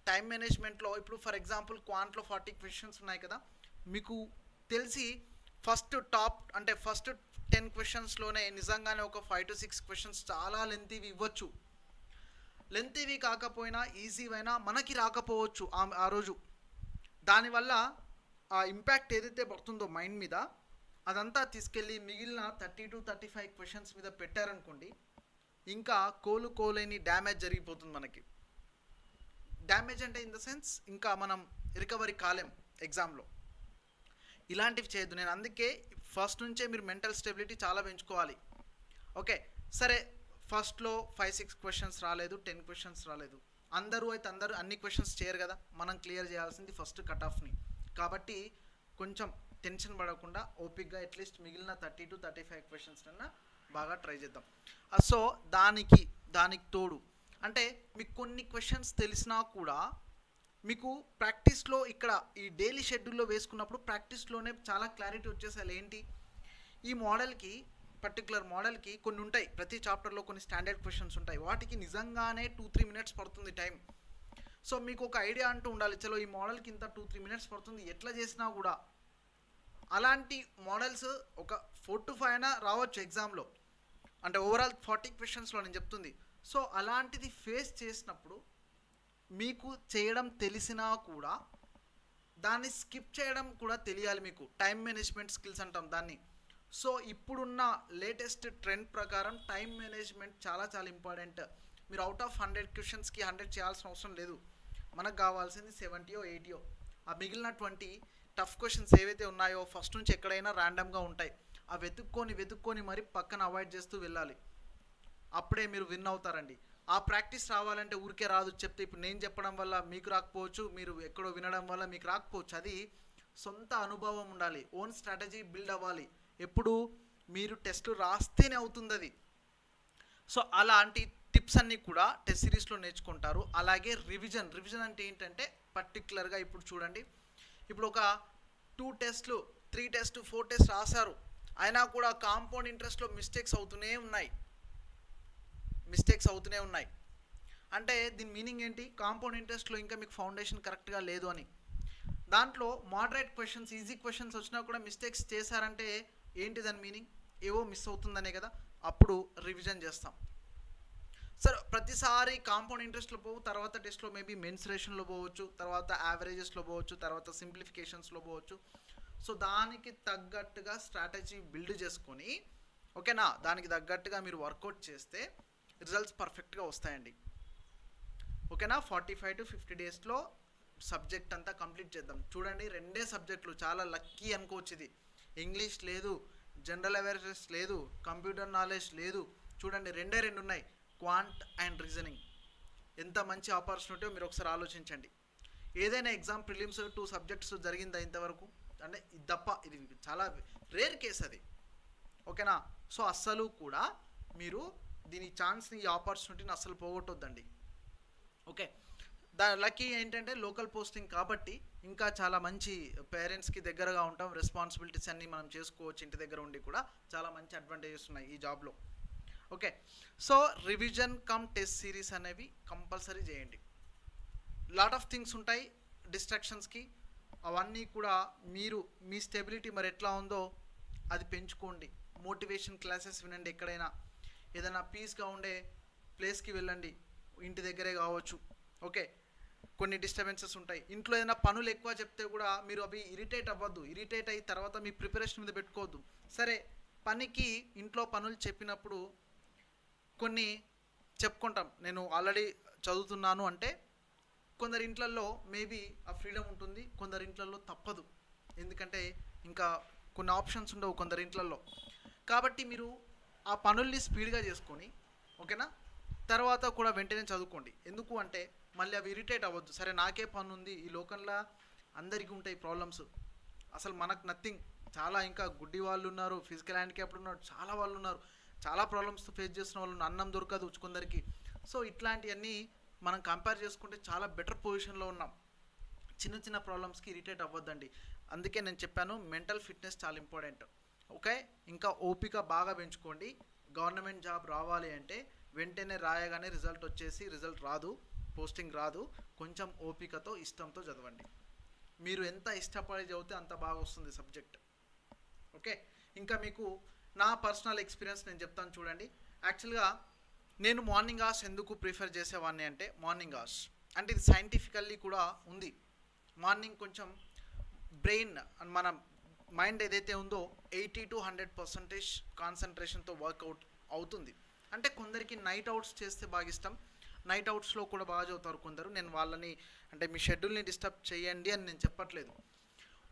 టైం మేనేజ్మెంట్లో ఇప్పుడు ఫర్ ఎగ్జాంపుల్ క్వాంట్లో 40 క్వశ్చన్స్ ఉన్నాయి కదా, మీకు తెలిసి ఫస్ట్ 10 క్వశ్చన్స్లోనే నిజంగానే ఒక 5 to 6 క్వశ్చన్స్ చాలా లెంతీవి ఇవ్వచ్చు. లెంతీవి కాకపోయినా ఈజీవైనా మనకి రాకపోవచ్చు ఆ రోజు. దానివల్ల ఆ ఇంపాక్ట్ ఏదైతే పడుతుందో మైండ్ మీద అదంతా తీసుకెళ్ళి మిగిలిన 30 to 35 క్వశ్చన్స్ మీద పెట్టారనుకోండి, ఇంకా కోలుకోలేని డ్యామేజ్ జరిగిపోతుంది మనకి. డ్యామేజ్ అంటే ఇన్ ద సెన్స్ ఇంకా మనం రికవరీ కాలేం ఎగ్జామ్లో. ఇలాంటివి చేయొద్దు. నేను అందుకే ఫస్ట్ నుంచే మీరు మెంటల్ స్టెబిలిటీ చాలా పెంచుకోవాలి. ఓకే, సరే ఫస్ట్లో 5-6 క్వశ్చన్స్ రాలేదు, 10 క్వశ్చన్స్ రాలేదు, అందరూ అన్ని క్వశ్చన్స్ చేయరు కదా, మనం క్లియర్ చేయాల్సింది ఫస్ట్ కట్ ఆఫ్ని. కాబట్టి కొంచెం టెన్షన్ పడకుండా ఓపిక్గా అట్లీస్ట్ మిగిలిన 30 to 35 క్వశ్చన్స్ అన్నా బాగా ట్రై చేద్దాం. సో దానికి తోడు అంటే మీకు కొన్ని క్వశ్చన్స్ తెలిసినా కూడా మీకు ప్రాక్టీస్లో ఇక్కడ ఈ డైలీ షెడ్యూల్లో వేసుకున్నప్పుడు ప్రాక్టీస్లోనే చాలా క్లారిటీ వచ్చేసాలి. ఏంటి, ఈ మోడల్కి పర్టికులర్ మోడల్కి కొన్ని ఉంటాయి, ప్రతి చాప్టర్లో కొన్ని స్టాండర్డ్ క్వశ్చన్స్ ఉంటాయి, వాటికి నిజంగానే 2-3 మినిట్స్ పడుతుంది టైం. సో మీకు ఒక ఐడియా అంటూ ఉండాలి, చలో ఈ మోడల్కి ఇంత 2-3 మినిట్స్ పడుతుంది, ఎట్లా చేసినా కూడా అలాంటి మోడల్స్ ఒక 4 to 5 అయినా రావచ్చు ఎగ్జామ్లో, అంటే ఓవరాల్ 40 క్వశ్చన్స్లో నేను చెప్తుంది. సో అలాంటిది ఫేస్ చేసినప్పుడు మీకు చేయడం తెలిసినా కూడా దాన్ని స్కిప్ చేయడం కూడా తెలియాలి. మీకు టైం మేనేజ్మెంట్ స్కిల్స్ అంటాం దాన్ని. సో ఇప్పుడున్న లేటెస్ట్ ట్రెండ్ ప్రకారం టైం మేనేజ్మెంట్ చాలా చాలా ఇంపార్టెంట్. మీరు అవుట్ ఆఫ్ 100 క్వశ్చన్స్కి 100 చేయాల్సిన అవసరం లేదు. మనకు కావాల్సింది 70 or 80. ఆ మిగిలిన 20 టఫ్ క్వశ్చన్స్ ఏవైతే ఉన్నాయో ఫస్ట్ నుంచి ఎక్కడైనా ర్యాండమ్గా ఉంటాయి, ఆ వెతుక్కొని మరి పక్కన అవాయిడ్ చేస్తూ వెళ్ళాలి. అప్పుడే మీరు విన్ అవుతారండి. ఆ ప్రాక్టీస్ రావాలంటే ఊరికే రాదు. చెప్తే ఇప్పుడు నేను చెప్పడం వల్ల మీకు రాకపోవచ్చు, మీరు ఎక్కడో వినడం వల్ల మీకు రాకపోవచ్చు. అది సొంత అనుభవం ఉండాలి, ఓన్ స్ట్రాటజీ బిల్డ్ అవ్వాలి. ఎప్పుడు మీరు టెస్ట్ రాస్తేనే అవుతుంది అది. సో అలాంటి టిప్స్ అన్నీ కూడా టెస్ట్ సిరీస్లో నేర్చుకుంటారు. అలాగే రివిజన్ అంటే ఏంటంటే పర్టికులర్గా ఇప్పుడు చూడండి, ఇప్పుడు ఒక 2 టెస్ట్లు 3 టెస్ట్ 4 టెస్ట్ రాశారు, అయినా కూడా కాంపౌండ్ ఇంట్రెస్ట్లో మిస్టేక్స్ అవుతూనే ఉన్నాయి. అంటే దీని మీనింగ్ ఏంటి, కాంపౌండ్ ఇంట్రెస్ట్లో ఇంకా మీకు ఫౌండేషన్ కరెక్ట్గా లేదు అని. దాంట్లో మోడరేట్ క్వశ్చన్స్ ఈజీ క్వశ్చన్స్ వచ్చినా కూడా మిస్టేక్స్ చేశారంటే ఏంటి దాని మీనింగ్, ఏవో మిస్ అవుతుందనే కదా. అప్పుడు రివిజన్ చేస్తాం. సరే ప్రతిసారి కాంపౌండ్ ఇంట్రెస్ట్లో పోవు, తర్వాత టెస్ట్లో మేబీ మెన్సురేషన్లో పోవచ్చు, తర్వాత యావరేజెస్లో పోవచ్చు, తర్వాత సింప్లిఫికేషన్స్లో పోవచ్చు. సో దానికి తగ్గట్టుగా స్ట్రాటజీ బిల్డ్ చేసుకొని ఓకేనా, దానికి తగ్గట్టుగా మీరు వర్కౌట్ చేస్తే రిజల్ట్స్ పర్ఫెక్ట్గా వస్తాయండి. ఓకేనా, 45 to 50 డేస్లో సబ్జెక్ట్ అంతా కంప్లీట్ చేద్దాం. చూడండి 2 సబ్జెక్టులు చాలా లక్కీ అనుకోవచ్చు. ఇది ఇంగ్లీష్ లేదు, జనరల్ అవేర్నెస్ లేదు, కంప్యూటర్ నాలెడ్జ్ లేదు. చూడండి 2 ఉన్నాయి, క్వాంట్ అండ్ రీజనింగ్. ఎంత మంచి ఆపర్చునిటీ మీరు ఒకసారి ఆలోచించండి. ఏదైనా ఎగ్జామ్ ప్రిలిమ్స్ 2 సబ్జెక్ట్స్ జరిగిందా ఇంతవరకు, అంటే ఇది తప్ప, ఇది చాలా రేర్ కేస్ అది. ఓకేనా, సో అస్సలు కూడా మీరు దీని ఛాన్స్ని, ఈ ఆపర్చునిటీని అస్సలు పోగొట్టొద్దండి. ఓకే, లక్కీ ఏంటంటే లోకల్ పోస్టింగ్ కాబట్టి ఇంకా చాలా మంచి పేరెంట్స్కి దగ్గరగా ఉంటాం, రెస్పాన్సిబిలిటీస్ అన్నీ మనం చేసుకోవచ్చు. ఇంటి దగ్గర ఉండి కూడా చాలా మంచి అడ్వాంటేజెస్ ఉన్నాయి ఈ జాబ్లో. Okay, so revision come test series అనేవి కంపల్సరీ చేయండి. లాట్ ఆఫ్ థింగ్స్ ఉంటాయి డిస్ట్రాక్షన్స్కి, అవన్నీ కూడా మీరు మీ స్టెబిలిటీ మరి ఎట్లా ఉందో అది పెంచుకోండి. మోటివేషన్ క్లాసెస్ వినండి, ఎక్కడైనా ఏదైనా పీస్గా ఉండే ప్లేస్కి వెళ్ళండి, ఇంటి దగ్గరే కావచ్చు. ఓకే, కొన్ని డిస్టర్బెన్సెస్ ఉంటాయి. ఇంట్లో ఏదైనా పనులు ఎక్కువ చెప్తే కూడా మీరు అవి ఇరిటేట్ అవ్వద్దు. ఇరిటేట్ అయ్యి తర్వాత మీ ప్రిపరేషన్ మీద పెట్టుకోవద్దు. సరే పనికి ఇంట్లో పనులు చెప్పినప్పుడు కొన్ని చెప్పుకుంటాం, నేను ఆల్రెడీ చదువుతున్నాను అంటే కొందరి ఇంట్లల్లో మేబీ ఆ ఫ్రీడమ్ ఉంటుంది, కొందరి ఇంట్లల్లో తప్పదు. ఎందుకంటే ఇంకా కొన్ని ఆప్షన్స్ ఉండవు కొందరి ఇంట్లల్లో. కాబట్టి మీరు ఆ పనుల్ని స్పీడ్గా చేసుకొని ఓకేనా, తర్వాత కూడా వెంటనే చదువుకోండి. ఎందుకు అంటే మళ్ళీ అవి ఇరిటేట్ అవ్వద్దు. సరే నాకే పని ఉంది, ఈ లోకంలో అందరికీ ఉంటాయి ప్రాబ్లమ్స్, అసలు మనకు నథింగ్. చాలా ఇంకా గుడ్డి వాళ్ళు ఉన్నారు, ఫిజికల్ హ్యాండిక్యాప్డ్ ఉన్నారు, చాలా వాళ్ళు ఉన్నారు, చాలా ప్రాబ్లమ్స్ ఫేస్ చేసిన వాళ్ళు, అన్నం దొరకదు కొందరికి. సో ఇట్లాంటివన్నీ మనం కంపేర్ చేసుకుంటే చాలా బెటర్ పొజిషన్లో ఉన్నాం. చిన్న ప్రాబ్లమ్స్కి ఇరిటేట్ అవ్వద్దండి. అందుకే నేను చెప్పాను మెంటల్ ఫిట్నెస్ చాలా ఇంపార్టెంట్. ఓకే, ఇంకా ఓపిక బాగా పెంచుకోండి. గవర్నమెంట్ జాబ్ రావాలి అంటే వెంటనే రాయగానే రిజల్ట్ రాదు, పోస్టింగ్ రాదు. కొంచెం ఓపికతో ఇష్టంతో చదవండి. మీరు ఎంత ఇష్టపడి చదివితే అంత బాగా వస్తుంది సబ్జెక్ట్. ఓకే, ఇంకా మీకు నా పర్సనల్ ఎక్స్పీరియన్స్ నేను చెప్తాను చూడండి. యాక్చువల్గా నేను మార్నింగ్ అవర్స్ ఎందుకు ప్రిఫర్ చేసేవాడిని అంటే, మార్నింగ్ అవర్స్ అంటే ఇది సైంటిఫికల్లీ కూడా ఉంది. మార్నింగ్ కొంచెం బ్రెయిన్, మన మైండ్ ఏదైతే ఉందో 80 to 100% కాన్సన్ట్రేషన్తో వర్కౌట్ అవుతుంది. అంటే కొందరికి నైట్ అవుట్స్ చేస్తే బాగా ఇష్టం, నైట్ అవుట్స్లో కూడా బాగా చదువుతారు కొందరు. నేను వాళ్ళని అంటే మీ షెడ్యూల్ని డిస్టర్బ్ చేయండి అని నేను చెప్పట్లేదు.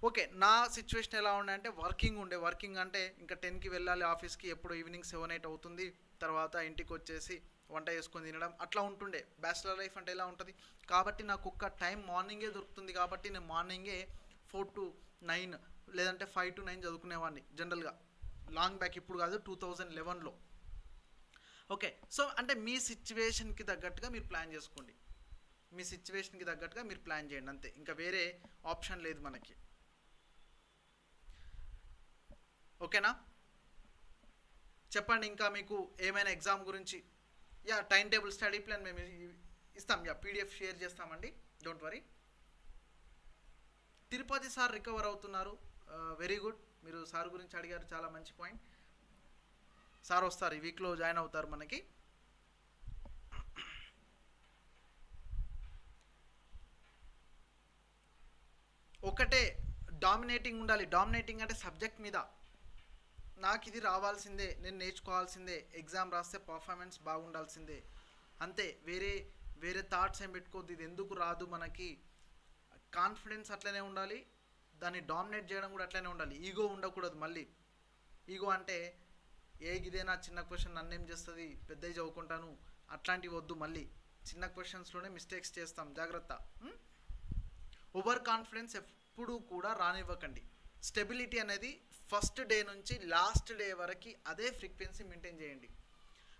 ఓకే, నా సిచ్యువేషన్ ఎలా ఉండే అంటే వర్కింగ్ అంటే ఇంకా 10కి వెళ్ళాలి ఆఫీస్కి, ఎప్పుడు ఈవినింగ్ 7-8 అవుతుంది. తర్వాత ఇంటికి వచ్చేసి వంట చేసుకొని తినడం అట్లా ఉంటుండే. బ్యాచిలర్ లైఫ్ అంటే ఎలా ఉంటుంది. కాబట్టి నాకు ఒక్క టైం మార్నింగే దొరుకుతుంది. కాబట్టి నేను మార్నింగే 4 to 9 లేదంటే 5 to 9 చదువుకునేవాడిని జనరల్గా, లాంగ్ బ్యాక్, ఇప్పుడు కాదు, 2011లో. ఓకే, సో అంటే మీ సిచ్యువేషన్కి తగ్గట్టుగా మీరు ప్లాన్ చేసుకోండి, మీ సిచ్యువేషన్కి తగ్గట్టుగా మీరు ప్లాన్ చేయండి, అంతే. ఇంకా వేరే ఆప్షన్ లేదు మనకి. ఓకేనా, చెప్పండి ఇంకా మీకు ఏమైనా ఎగ్జామ్ గురించి. Yeah, time table, study plan మేము ఇస్తాం. యా, పీడిఎఫ్ షేర్ చేస్తామండి, don't worry. Tirupati sir recover అవుతున్నారు, వెరీ గుడ్. మీరు సార్ గురించి అడిగారు, చాలా మంచి పాయింట్. సార్ వస్తారు, ఈ వీక్లో జాయిన్ అవుతారు మనకి. ఒకటే డామినేటింగ్ ఉండాలి. డామినేటింగ్ అంటే సబ్జెక్ట్ మీద నాకు ఇది రావాల్సిందే, నేను నేర్చుకోవాల్సిందే, ఎగ్జామ్ రాస్తే పర్ఫార్మెన్స్ బాగుండాల్సిందే, అంతే. వేరే థాట్స్ ఏం పెట్టుకోవద్దు, ఇది ఎందుకు రాదు మనకి. కాన్ఫిడెన్స్ అట్లనే ఉండాలి, దాన్ని డామినేట్ చేయడం కూడా అట్లనే ఉండాలి. ఈగో ఉండకూడదు. మళ్ళీ ఈగో అంటే ఇదేనా చిన్న క్వశ్చన్ నన్నేం చేస్తుంది, పెద్దవి చదువుకుంటాను, అట్లాంటివి వద్దు. మళ్ళీ చిన్న క్వశ్చన్స్లోనే మిస్టేక్స్ చేస్తాం, జాగ్రత్త. ఓవర్ కాన్ఫిడెన్స్ ఎప్పుడు కూడా రానివ్వకండి. స్టెబిలిటీ అనేది ఫస్ట్ డే నుంచి లాస్ట్ డే వరకు అదే ఫ్రీక్వెన్సీ మెయింటైన్ చేయండి.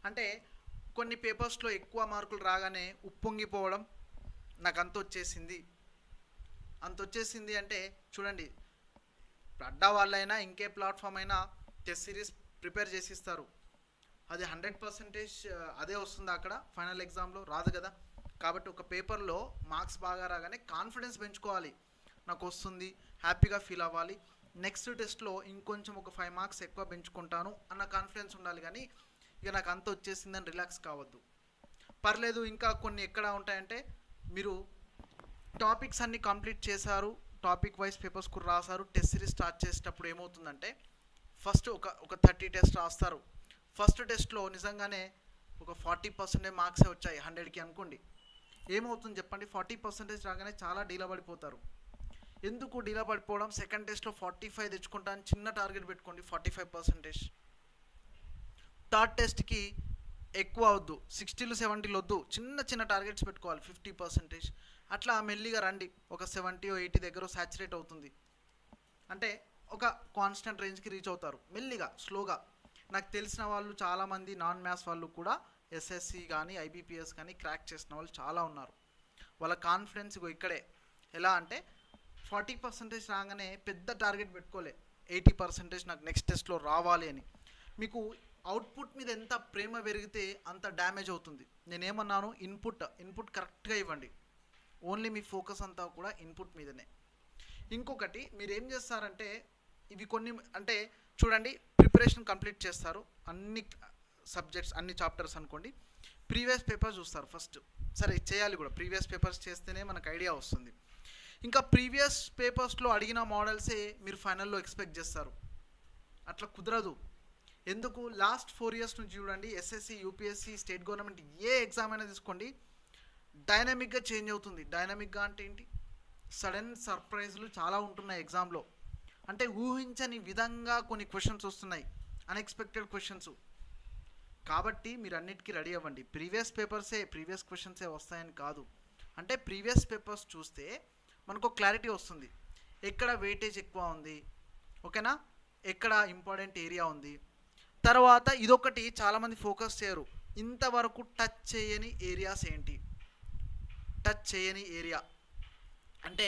అంటే కొన్ని పేపర్స్లో ఎక్కువ మార్కులు రాగానే ఉప్పొంగిపోవడం, నాకు అంత వచ్చేసింది అంటే చూడండి, అడ్డా వాళ్ళైనా ఇంకే ప్లాట్ఫామ్ అయినా టెస్ట్ సిరీస్ ప్రిపేర్ చేసిస్తారు, అది 100% అదే వస్తుంది అక్కడ ఫైనల్ ఎగ్జామ్లో రాదు కదా. కాబట్టి ఒక పేపర్లో మార్క్స్ బాగా రాగానే కాన్ఫిడెన్స్ పెంచుకోవాలి, నాకు వస్తుంది, హ్యాపీగా ఫీల్ అవ్వాలి. నెక్స్ట్ టెస్ట్లో ఇంకొంచెం ఒక 5 మార్క్స్ ఎక్కువ పెంచుకుంటాను అన్న కాన్ఫిడెన్స్ ఉండాలి. కానీ ఇక నాకు అంత వచ్చేసిందని రిలాక్స్ కావద్దు. పర్లేదు, ఇంకా కొన్ని ఎక్కడ ఉంటాయంటే, మీరు టాపిక్స్ అన్నీ కంప్లీట్ చేశారు, టాపిక్ వైజ్ పేపర్స్ కూడా రాశారు, టెస్ట్ సిరీస్ స్టార్ట్ చేసేటప్పుడు ఏమవుతుందంటే, ఫస్ట్ ఒక 30 టెస్ట్ రాస్తారు. ఫస్ట్ టెస్ట్లో నిజంగానే ఒక 40% మార్క్సే వచ్చాయి 100కి అనుకోండి. ఏమవుతుంది చెప్పండి, 40% రాగానే చాలా డీలా పడిపోతారు. ఎందుకు డీలా పడిపోవడం? సెకండ్ టెస్ట్లో 45 తెచ్చుకుంటాను, చిన్న టార్గెట్ పెట్టుకోండి, 45%. థర్డ్ టెస్ట్కి ఎక్కువ వద్దు, 60 70 వద్దు, చిన్న టార్గెట్స్ పెట్టుకోవాలి, 50%. అట్లా మెల్లిగా రండి, ఒక 70 or 80 దగ్గర సాచురేట్ అవుతుంది. అంటే ఒక కాన్స్టెంట్ రేంజ్కి రీచ్ అవుతారు మెల్లిగా, స్లోగా. నాకు తెలిసిన వాళ్ళు చాలామంది నాన్ మ్యాథ్స్ వాళ్ళు కూడా ఎస్ఎస్సి కానీ ఐబీపీఎస్ కానీ క్రాక్ చేసిన వాళ్ళు చాలా ఉన్నారు. వాళ్ళ కాన్ఫిడెన్స్ ఇక్కడే. ఎలా అంటే 40% రాగానే పెద్ద టార్గెట్ పెట్టుకోలే, 80% నాకు నెక్స్ట్ టెస్ట్లో రావాలి అని. మీకు అవుట్పుట్ మీద ఎంత ప్రేమ పెరిగితే అంత డ్యామేజ్ అవుతుంది. నేనేమన్నాను, ఇన్పుట్ కరెక్ట్గా ఇవ్వండి. ఓన్లీ మీ ఫోకస్ అంతా కూడా ఇన్పుట్ మీదనే. ఇంకొకటి మీరు ఏం చేస్తారంటే, ఇవి కొన్ని అంటే చూడండి, ప్రిపరేషన్ కంప్లీట్ చేస్తారు, అన్ని సబ్జెక్ట్స్ అన్ని చాప్టర్స్ అనుకోండి, ప్రీవియస్ పేపర్స్ చూస్తారు ఫస్ట్. సరే, చేయాలి కూడా, ప్రీవియస్ పేపర్స్ చేస్తేనే మనకు ఐడియా వస్తుంది. ఇంకా ప్రీవియస్ పేపర్స్లో అడిగిన మోడల్సే మీరు ఫైనల్లో ఎక్స్పెక్ట్ చేస్తారు, అట్లా కుదరదు. ఎందుకు? లాస్ట్ 4 years నుంచి చూడండి, ఎస్ఎస్సి, యూపీఎస్సి, స్టేట్ గవర్నమెంట్ ఏ ఎగ్జామ్ అయినా తీసుకోండి, డైనమిక్గా చేంజ్ అవుతుంది. డైనమిక్గా అంటే ఏంటి? సడన్ సర్ప్రైజ్లు చాలా ఉంటున్నాయి ఎగ్జామ్లో. అంటే ఊహించని విధంగా కొన్ని క్వశ్చన్స్ వస్తున్నాయి, అన్ఎక్స్పెక్టెడ్ క్వశ్చన్స్. కాబట్టి మీరు అన్నిటికీ రెడీ అవ్వండి. ప్రీవియస్ క్వశ్చన్సే వస్తాయని కాదు. అంటే ప్రీవియస్ పేపర్స్ చూస్తే మనకు క్లారిటీ వస్తుంది, ఎక్కడ వెయిటేజ్ ఎక్కువ ఉంది, ఓకేనా, ఎక్కడ ఇంపార్టెంట్ ఏరియా ఉంది. తర్వాత ఇదొకటి చాలామంది ఫోకస్ చేయరు, ఇంతవరకు టచ్ చేయని ఏరియాస్ ఏంటి. టచ్ చేయని ఏరియా అంటే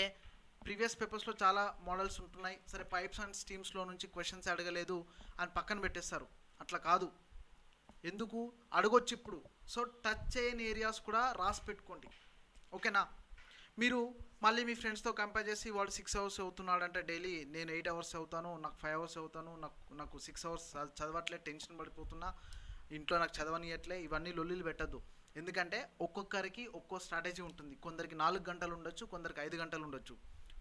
ప్రీవియస్ పేపర్స్లో చాలా మోడల్స్ ఉంటున్నాయి, సరే పైప్స్ అండ్ స్టీమ్స్లో నుంచి క్వశ్చన్స్ అడగలేదు అని పక్కన పెట్టేస్తారు. అట్లా కాదు, ఎందుకు అడగొచ్చు ఇప్పుడు. సో టచ్ చేయని ఏరియాస్ కూడా రాసి పెట్టుకోండి, ఓకేనా. మీరు మళ్ళీ మీ ఫ్రెండ్స్తో కంపేర్ చేసి వాడు 6 అవర్స్ అవుతున్నాడంటే డైలీ నేను 8 అవర్స్ అవుతాను, నాకు 5 అవర్స్ అవుతాను, నాకు 6 అవర్స్ చదవట్లే, టెన్షన్ పడిపోతున్నా, ఇంట్లో నాకు చదవనియట్లే, ఇవన్నీ లొల్లిలు పెట్టద్దు. ఎందుకంటే ఒక్కొక్కరికి ఒక్కో స్ట్రాటజీ ఉంటుంది. కొందరికి 4 గంటలు ఉండొచ్చు, కొందరికి 5 గంటలు ఉండొచ్చు.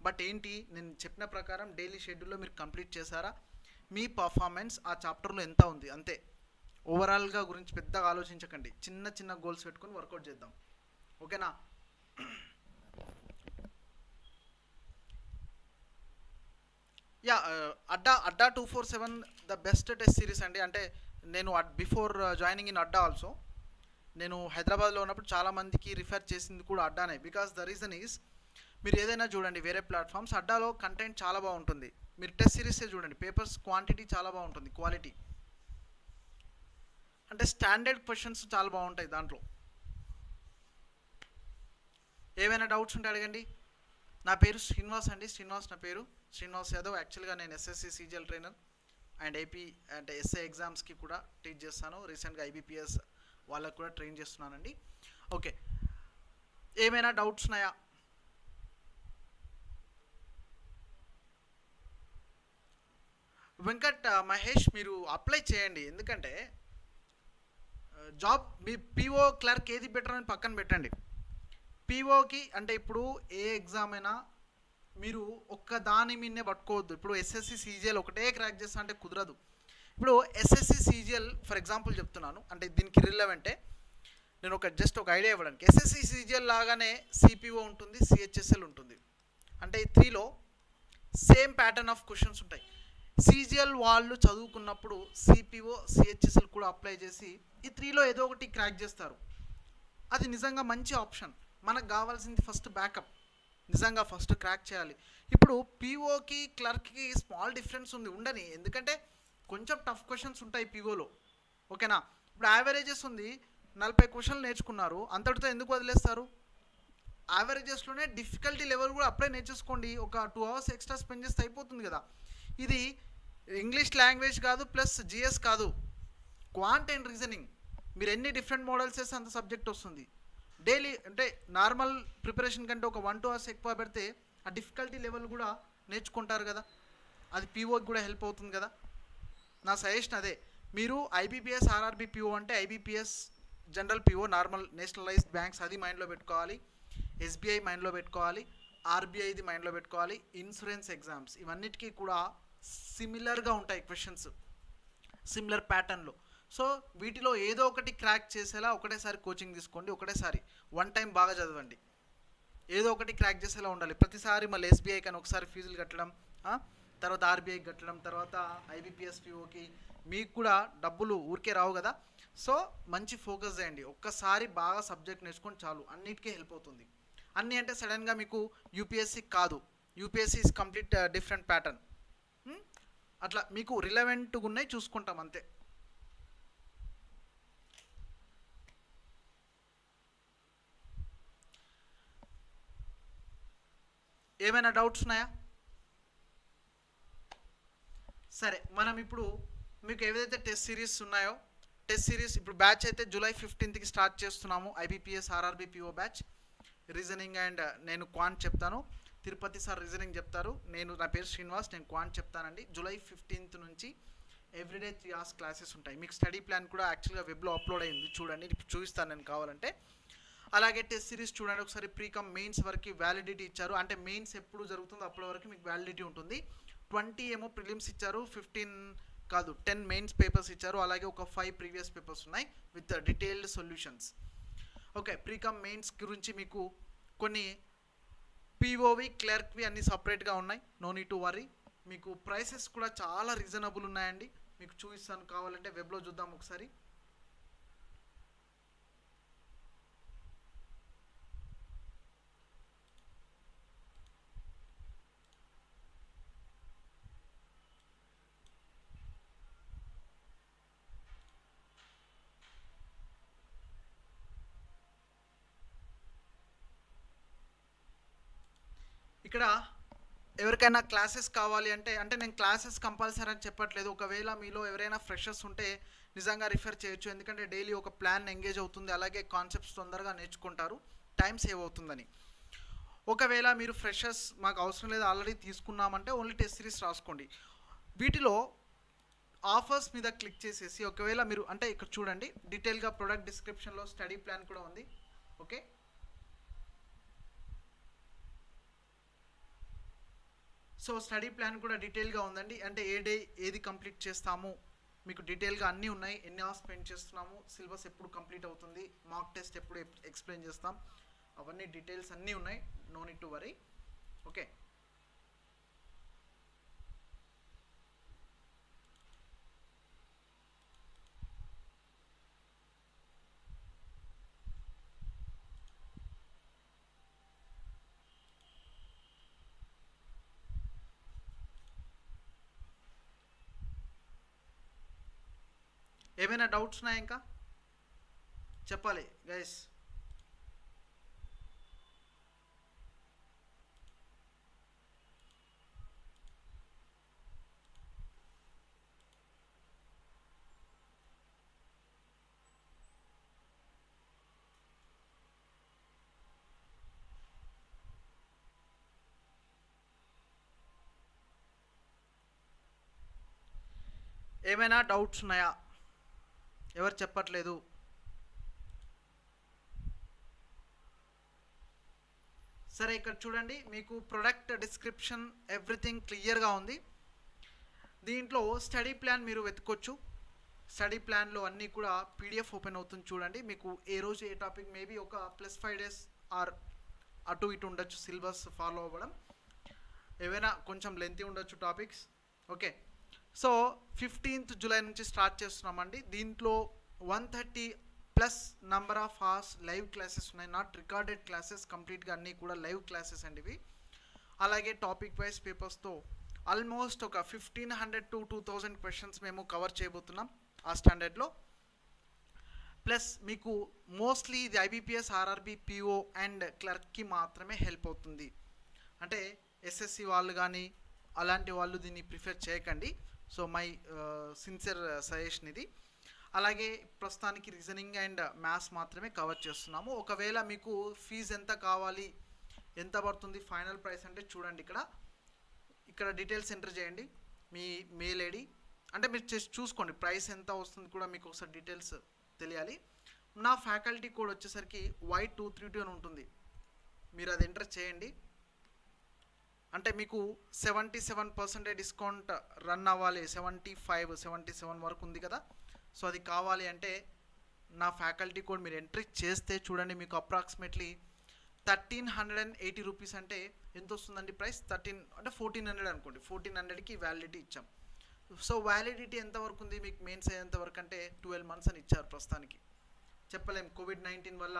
బట్ ఏంటి, నేను చెప్పిన ప్రకారం డైలీ షెడ్యూల్లో మీరు కంప్లీట్ చేశారా, మీ పర్ఫార్మెన్స్ ఆ చాప్టర్లో ఎంత ఉంది అంతే. ఓవరాల్గా గురించి పెద్దగా ఆలోచించకండి, చిన్న చిన్న గోల్స్ పెట్టుకొని వర్కౌట్ చేద్దాం, ఓకేనా. Yeah, Adda 247 the best test series అండి. అంటే నేను before joining in Adda also, నేను హైదరాబాద్లో ఉన్నప్పుడు చాలామందికి రిఫర్ చేసింది కూడా అడ్డానే. బికాస్ ద రీజన్ ఈజ్, మీరు ఏదైనా చూడండి వేరే ప్లాట్ఫామ్స్, అడ్డాలో కంటెంట్ చాలా బాగుంటుంది. మీరు టెస్ట్ సిరీసే చూడండి, పేపర్స్ క్వాంటిటీ చాలా బాగుంటుంది, క్వాలిటీ అంటే స్టాండర్డ్ క్వశ్చన్స్ చాలా బాగుంటాయి దాంట్లో. ఏమైనా డౌట్స్ ఉంటే అడగండి. నా పేరు శ్రీనివాస్ అండి, శ్రీనివాస్ నా పేరు శ్రీనివాస్ యాదవ్. యాక్చువల్గా నేను SSC CGL trainer and AP అంటే ఎస్ఏ ఎగ్జామ్స్కి కూడా టీచ్ చేస్తాను. రీసెంట్గా ఐబీపీఎస్ వాళ్ళకు కూడా ట్రైన్ చేస్తున్నానండి. ఓకే, ఏమైనా డౌట్స్ ఉన్నాయా? వెంకట్ మహేష్, మీరు అప్లై చేయండి. ఎందుకంటే జాబ్ మీ పీఓ క్లర్క్ ఏది బెటర్ అని పక్కన పెట్టండి. పీఓకి అంటే ఇప్పుడు ఏ ఎగ్జామ్ అయినా మీరు ఒక్క దాని మీదనే పట్టుకోవద్దు. ఇప్పుడు ఎస్ఎస్సి సీజిఎల్ ఒకటే క్రాక్ చేస్తా అంటే కుదరదు. ఇప్పుడు ఎస్ఎస్సి సీజిఎల్ ఫర్ ఎగ్జాంపుల్ చెప్తున్నాను, అంటే దీనికి రిలవెంటే, నేను జస్ట్ ఒక ఐడియా ఇవ్వడానికి. ఎస్ఎస్సి సీజిఎల్ లాగానే సిపిఓ ఉంటుంది, సిహెచ్ఎస్ఎల్ ఉంటుంది. అంటే ఈ 3లో సేమ్ ప్యాటర్న్ ఆఫ్ క్వశ్చన్స్ ఉంటాయి. సీజిఎల్ వాళ్ళు చదువుకున్నప్పుడు సిపిఓ సిహెచ్ఎస్ఎల్ కూడా అప్లై చేసి ఈ 3లో ఏదో ఒకటి క్రాక్ చేస్తారు. అది నిజంగా మంచి ఆప్షన్. మనకు కావాల్సింది ఫస్ట్ బ్యాకప్, నిజంగా ఫస్ట్ క్రాక్ చేయాలి. ఇప్పుడు పీఓకి క్లర్క్కి స్మాల్ డిఫరెన్స్ ఉండని, ఎందుకంటే కొంచెం టఫ్ క్వశ్చన్స్ ఉంటాయి పీఓలో, ఓకేనా. ఇప్పుడు యావరేజెస్ ఉంది, 40 క్వశ్చన్లు నేర్చుకున్నారు, అంతటితో ఎందుకు వదిలేస్తారు? యావరేజెస్లోనే డిఫికల్టీ లెవెల్ కూడా అప్లై నేర్చేసుకోండి. ఒక 2 అవర్స్ ఎక్స్ట్రా స్పెండ్ చేస్తే అయిపోతుంది కదా. ఇది ఇంగ్లీష్ లాంగ్వేజ్ కాదు, ప్లస్ జిఎస్ కాదు, క్వాంట్ అండ్ రీజనింగ్. మీరు ఎన్ని డిఫరెంట్ మోడల్స్ వేస్తే అంత సబ్జెక్ట్ వస్తుంది. డైలీ అంటే నార్మల్ ప్రిపరేషన్ కంటే ఒక 1-2 అవర్స్ ఎక్కువ పెడితే ఆ డిఫికల్టీ లెవెల్ కూడా నేర్చుకుంటారు కదా, అది పీఓకి కూడా హెల్ప్ అవుతుంది కదా. నా సజెషన్ అదే. మీరు ఐబీపీఎస్ ఆర్ఆర్బీ పీఓ అంటే IBPS general PO, normal nationalised banks, అది మైండ్లో పెట్టుకోవాలి. ఎస్బీఐ మైండ్లో పెట్టుకోవాలి, ఆర్బీఐది మైండ్లో పెట్టుకోవాలి. ఇన్సూరెన్స్ ఎగ్జామ్స్ ఇవన్నిటికీ కూడా సిమిలర్గా ఉంటాయి క్వశ్చన్స్, సిమిలర్ ప్యాటర్న్లో. సో వీటిలో ఏదో ఒకటి క్రాక్ చేసేలా ఒకటేసారి కోచింగ్ తీసుకోండి, ఒకటేసారి వన్ టైం బాగా చదవండి. ఏదో ఒకటి క్రాక్ చేసేలా ఉండాలి. ప్రతిసారి మళ్ళీ ఎస్బీఐ కానీ ఒకసారి ఫీజులు కట్టడం, తర్వాత ఆర్బీఐకి కట్టడం, తర్వాత ఐబీపీఎస్ పీఓకి, మీకు కూడా డబ్బులు ఊరికే రావు కదా. సో మంచి ఫోకస్ చేయండి, ఒక్కసారి బాగా సబ్జెక్ట్ నేర్చుకొని చాలు, అన్నిటికీ హెల్ప్ అవుతుంది. అన్నీ అంటే సడన్గా మీకు యూపీఎస్సీ కాదు, UPSC is complete different pattern. అట్లా మీకు రిలవెంట్గా ఉన్నాయి చూసుకుంటాం అంతే. ఏమైనా డౌట్స్ ఉన్నాయా? సరే, మనం ఇప్పుడు మీకు ఏదైతే టెస్ట్ సిరీస్ ఉన్నాయో, టెస్ట్ సిరీస్ ఇప్పుడు బ్యాచ్ అయితే జూలై 15కి స్టార్ట్ చేస్తున్నాము. IBPS RRB PO batch, reasoning and నేను క్వాంట్ చెప్తాను, తిరుపతి సార్ రీజనింగ్ చెప్తారు, నా పేరు శ్రీనివాస్, నేను క్వాంట్ చెప్తానండి. జూలై 15th నుంచి ఎవ్రీడే 3 hours క్లాసెస్ ఉంటాయి. మీకు స్టడీ ప్లాన్ కూడా యాక్చువల్గా వెబ్లో అప్లోడ్ అయింది, చూడండి, చూపిస్తాను నేను కావాలంటే. అలాగే టెస్ట్ సిరీస్ చూడండి ఒకసారి. ప్రీకమ్ మెయిన్స్ వరకు వ్యాలిడిటీ ఇచ్చారు, అంటే మెయిన్స్ ఎప్పుడు జరుగుతుందో అప్పటి వరకు మీకు వ్యాలిడిటీ ఉంటుంది. 20 ఏమో ప్రిలిమ్స్ ఇచ్చారు, 10 మెయిన్స్ పేపర్స్ ఇచ్చారు, అలాగే ఒక 5 ప్రీవియస్ పేపర్స్ ఉన్నాయి with detailed solutions. Okay, precum mains గురించి మీకు కొన్ని పీఓవి క్లర్క్వి అన్నీ సపరేట్గా ఉన్నాయి, నో నీడ్ టు వరీ. మీకు ప్రైసెస్ కూడా చాలా రీజనబుల్ ఉన్నాయండి, మీకు చూపిస్తాను కావాలంటే, వెబ్లో చూద్దాం ఒకసారి. ఇక్కడ ఎవరికైనా క్లాసెస్ కావాలి అంటే నేను క్లాసెస్ కంపల్సరీ అని చెప్పట్లేదు. ఒకవేళ మీలో ఎవరైనా ఫ్రెషర్స్ ఉంటే నిజంగా రిఫర్ చేయొచ్చు. ఎందుకంటే డైలీ ఒక ప్లాన్ ఎంగేజ్ అవుతుంది, అలాగే కాన్సెప్ట్స్ తొందరగా నేర్చుకుంటారు, టైం సేవ్ అవుతుందని. ఒకవేళ మీరు ఫ్రెషర్స్ మాకు అవసరం లేదు ఆల్రెడీ తీసుకున్నామంటే ఓన్లీ టెస్ట్ సిరీస్ రాసుకోండి. వీటిలో ఆఫర్స్ మీద క్లిక్ చేసేసి ఒకవేళ మీరు అంటే ఇక్కడ చూడండి డీటెయిల్గా ప్రొడక్ట్ డిస్క్రిప్షన్లో స్టడీ ప్లాన్ కూడా ఉంది. ఓకే, సో స్టడీ ప్లాన్ కూడా డీటెయిల్గా ఉందండి. అంటే ఏ డే ఏది కంప్లీట్ చేస్తాము మీకు డీటెయిల్గా అన్నీ ఉన్నాయి. ఎన్ని అవర్స్ స్పెండ్ చేస్తున్నాము, సిలబస్ ఎప్పుడు కంప్లీట్ అవుతుంది, మాక్ టెస్ట్ ఎప్పుడు ఎక్స్ప్లెయిన్ చేస్తాం, అవన్నీ డీటెయిల్స్ అన్నీ ఉన్నాయి. No need to worry. Okay, ఏమైనా డౌట్స్ ఉన్నాయా? ఇంకా చెప్పాలి గైస్. ఏమైనా డౌట్స్ ఉన్నాయా? ఎవరు చెప్పట్లేదు? సరే, ఇక్కడ చూడండి మీకు ప్రొడక్ట్ డిస్క్రిప్షన్ ఎవ్రీథింగ్ క్లియర్గా ఉంది. దీంట్లో స్టడీ ప్లాన్ మీరు వెతుకోవచ్చు. స్టడీ ప్లాన్లో అన్నీ కూడా పీడిఎఫ్ ఓపెన్ అవుతుంది చూడండి. మీకు ఏ రోజు ఏ టాపిక్ మేబీ ఒక +5 days ఆర్ అటు ఇటు ఉండొచ్చు సిలబస్ ఫాలో అవ్వడం, ఏవైనా కొంచెం లెంతీ ఉండొచ్చు topics. Okay, so 15th July నుంచి స్టార్ట్ చేస్తున్నామండి. దీంట్లో 130+ number of hours live classes ఉన్నాయి, నాట్ రికార్డెడ్ క్లాసెస్, కంప్లీట్గా అన్నీ కూడా లైవ్ క్లాసెస్ అండి ఇవి. అలాగే టాపిక్ వైజ్ పేపర్స్తో ఆల్మోస్ట్ ఒక 1500 to 2000 క్వశ్చన్స్ మేము కవర్ చేయబోతున్నాం ఆ స్టాండర్డ్లో. ప్లస్ మీకు మోస్ట్లీ ఇది IBPS, RRB, PO అండ్ క్లర్క్కి మాత్రమే హెల్ప్ అవుతుంది. అంటే SSC వాళ్ళు కానీ అలాంటి వాళ్ళు దీన్ని ప్రిఫర్ చేయకండి. సో మై సిన్సియర్ సజెషన్ ఇది. అలాగే ప్రస్తుతానికి రీజనింగ్ అండ్ మ్యాథ్స్ మాత్రమే కవర్ చేస్తున్నాము. ఒకవేళ మీకు ఫీజు ఎంత కావాలి, ఎంత పడుతుంది, ఫైనల్ ప్రైస్ అంటే చూడండి ఇక్కడ డీటెయిల్స్ ఎంటర్ చేయండి, మీ మెయిల్ ఐడి. అంటే మీరు చూసుకోండి ప్రైస్ ఎంత వస్తుంది కూడా మీకు ఒకసారి డీటెయిల్స్ తెలియాలి. నా ఫ్యాకల్టీ కోడ్ వచ్చేసరికి Y232 అని ఉంటుంది, మీరు అది ఎంటర్ చేయండి. అంటే మీకు 77% డిస్కౌంట్ రన్ అవ్వాలి, 75, 77 వరకు ఉంది కదా. సో అది కావాలి అంటే నా ఫ్యాకల్టీ కోడ్ మీరు ఎంట్రీ చేస్తే చూడండి మీకు అప్రాక్సిమేట్లీ 1380 రూపీస్. అంటే ఎంత వస్తుందండి ప్రైస్? 13 అంటే 1400 అనుకోండి. 1400కి వ్యాలిడిటీ ఇచ్చాం. సో వ్యాలిడిటీ ఎంతవరకు ఉంది మీకు? మెయిన్స్ అయ్యేంతవరకు అంటే 12 months అని ఇచ్చారు. ప్రస్తుతానికి చెప్పలేం, COVID-19 వల్ల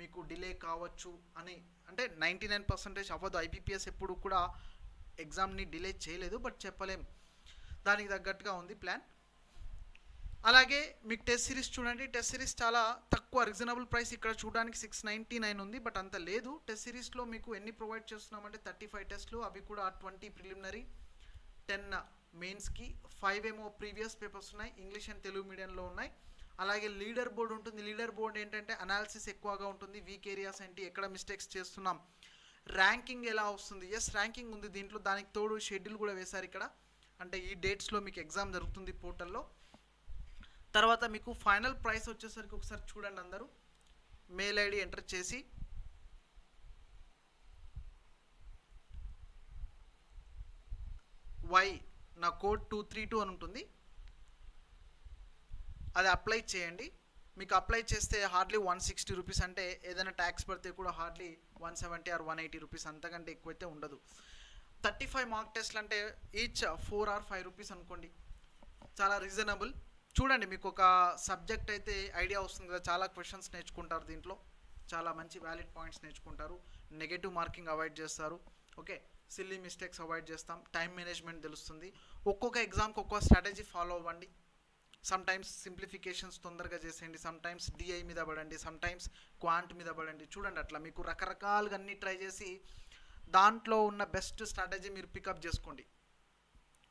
మీకు డిలే కావచ్చు అని. అంటే 99% అవ్వదు, IBPS ఎప్పుడు కూడా ఎగ్జామ్ని డిలే చేయలేదు, బట్ చెప్పలేం, దానికి తగ్గట్టుగా ఉంది ప్లాన్. అలాగే మీకు టెస్ట్ సిరీస్ చూడండి, టెస్ట్ సిరీస్ చాలా తక్కువ రీజనబుల్ ప్రైస్. ఇక్కడ చూడడానికి 699 ఉంది, బట్ అంత లేదు. టెస్ట్ సిరీస్లో మీకు ఎన్ని ప్రొవైడ్ చేస్తున్నామంటే 35 టెస్ట్లు, అవి కూడా 20 ప్రిలిమినరీ, 10 మెయిన్స్కి, 5 ఏమో ప్రీవియస్ పేపర్స్ ఉన్నాయి, ఇంగ్లీష్ అండ్ తెలుగు మీడియంలో ఉన్నాయి. అలాగే లీడర్ బోర్డ్ ఉంటుంది. లీడర్ బోర్డ్ ఏంటంటే అనాలిసిస్ ఎక్కువగా ఉంటుంది, వీక్ ఏరియాస్ ఏంటి, ఎక్కడ మిస్టేక్స్ చేస్తున్నాం, ర్యాంకింగ్ ఎలా వస్తుంది. ర్యాంకింగ్ ఉంది దీంట్లో, దానికి తోడు షెడ్యూల్ కూడా వేశారు ఇక్కడ. అంటే ఈ డేట్స్లో మీకు ఎగ్జామ్ జరుగుతుంది పోర్టల్లో. తర్వాత మీకు ఫైనల్ ప్రైస్ వచ్చేసరికి ఒకసారి చూడండి, అందరూ మెయిల్ ఐడి ఎంటర్ చేసి నా కోడ్ 232 అని ఉంటుంది, అది అప్లై చేయండి. మీకు అప్లై చేస్తే హార్డ్లీ 160 రూపీస్. అంటే ఏదైనా ట్యాక్స్ పడితే కూడా హార్డ్లీ 170 or 180 రూపీస్, అంతకంటే ఎక్కువైతే ఉండదు. 35 మార్క్ టెస్ట్లు అంటే ఈచ్ 4 or 5 రూపీస్ అనుకోండి, చాలా రీజనబుల్. చూడండి మీకు ఒక సబ్జెక్ట్ అయితే ఐడియా వస్తుంది కదా, చాలా క్వశ్చన్స్ నేర్చుకుంటారు దీంట్లో, చాలా మంచి వ్యాలిడ్ పాయింట్స్ నేర్చుకుంటారు, నెగటివ్ మార్కింగ్ అవాయిడ్ చేస్తారు. ఓకే, సిల్లీ మిస్టేక్స్ అవాయిడ్ చేస్తాం, టైం మేనేజ్మెంట్ తెలుస్తుంది. ఒక్కొక్క ఎగ్జామ్కి ఒక్కొక్క స్ట్రాటజీ ఫాలో అవ్వండి. సమ్ టైమ్స్ సింప్లిఫికేషన్స్ తొందరగా చేసేయండి, సమ్ టైమ్స్ DI మీద పడండి, సమ్ టైమ్స్ క్వాంట్ మీద పడండి. చూడండి అట్లా మీకు రకరకాలుగా అన్నీ ట్రై చేసి దాంట్లో ఉన్న బెస్ట్ స్ట్రాటజీ మీరు పికప్ చేసుకోండి.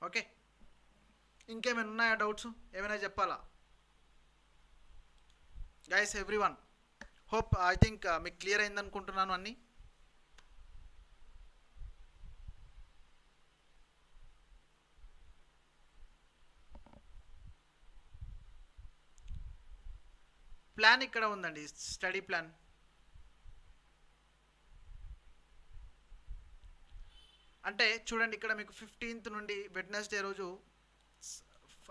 ఓకే, ఇంకేమైనా ఉన్నాయా డౌట్స్? ఏమైనా చెప్పాలా guys? Everyone, hope I think మీకు క్లియర్ అయింది అనుకుంటున్నాను అన్నీ. ప్లాన్ ఇక్కడ ఉందండి, స్టడీ ప్లాన్. అంటే చూడండి, ఇక్కడ మీకు 15th నుండి వెడ్నెస్డే రోజు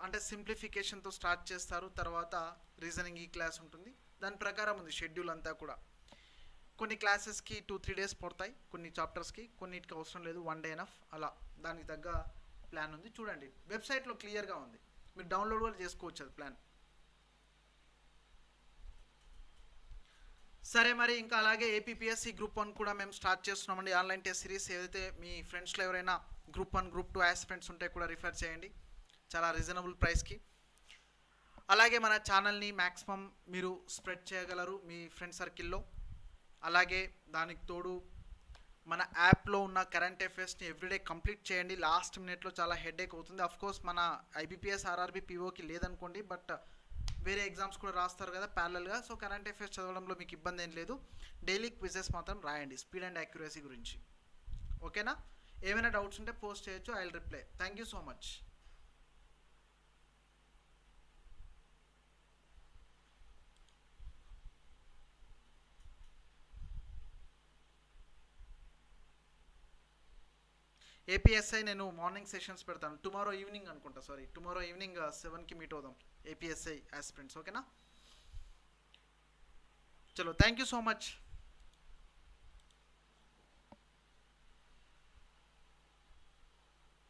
అంటే సింప్లిఫికేషన్తో స్టార్ట్ చేస్తారు. తర్వాత రీజనింగ్ ఈ క్లాస్ ఉంటుంది. దాని ప్రకారం ఉంది షెడ్యూల్ అంతా కూడా. కొన్ని క్లాసెస్కి 2-3 days పడతాయి, కొన్ని చాప్టర్స్కి, కొన్నిటికి అవసరం లేదు, 1 day ఎనఫ్. అలా దానికి తగ్గ ప్లాన్ ఉంది. చూడండి, వెబ్సైట్లో క్లియర్గా ఉంది, మీరు డౌన్లోడ్ కూడా చేసుకోవచ్చు అది ప్లాన్. సరే, మరి ఇంకా అలాగే ఏపీపీఎస్సీ గ్రూప్ 1 కూడా మేము స్టార్ట్ చేస్తున్నామండి, ఆన్లైన్ టెస్ట్ సిరీస్. ఏదైతే మీ ఫ్రెండ్స్లో ఎవరైనా గ్రూప్ 1 గ్రూప్ 2 ఆస్పిరెంట్స్ ఉంటే కూడా రిఫర్ చేయండి, చాలా రీజనబుల్ ప్రైస్కి. అలాగే మన ఛానల్ని మ్యాక్సిమం మీరు స్ప్రెడ్ చేయగలరు మీ ఫ్రెండ్ సర్కిల్లో. అలాగే దానికి తోడు మన యాప్లో ఉన్న కరెంట్ అఫైర్స్ని ఎవ్రీడే కంప్లీట్ చేయండి. లాస్ట్ మినిట్లో చాలా హెడేక్ అవుతుంది. అఫ్కోర్స్ మన ఐబీపీఎస్ ఆర్ఆర్బీ పీఓకి లేదనుకోండి, బట్ వేరే ఎగ్జామ్స్ కూడా రాస్తారు కదా ప్యారలల్గా. సో కరెంట్ అఫైర్స్ చదవడంలో మీకు ఇబ్బంది ఏం లేదు. డైలీ క్విజెస్ మాత్రం రాయండి స్పీడ్ అండ్ యాక్యురసీ గురించి. ఓకేనా? ఏమైనా డౌట్స్ ఉంటే పోస్ట్ చేయొచ్చు, I will reply. Thank you so much. ఏపీఎస్ఐ నేను మార్నింగ్ సెషన్స్ పెడతాను, టుమారో ఈవినింగ్ అనుకుంటా, సారీ టుమారో ఈవినింగ్ 7కి మీట్ అవుదాం ఏపీఎస్ఐ ఆస్పిరెంట్స్. ఓకేనా? చలో, థ్యాంక్ యూ సో మచ్.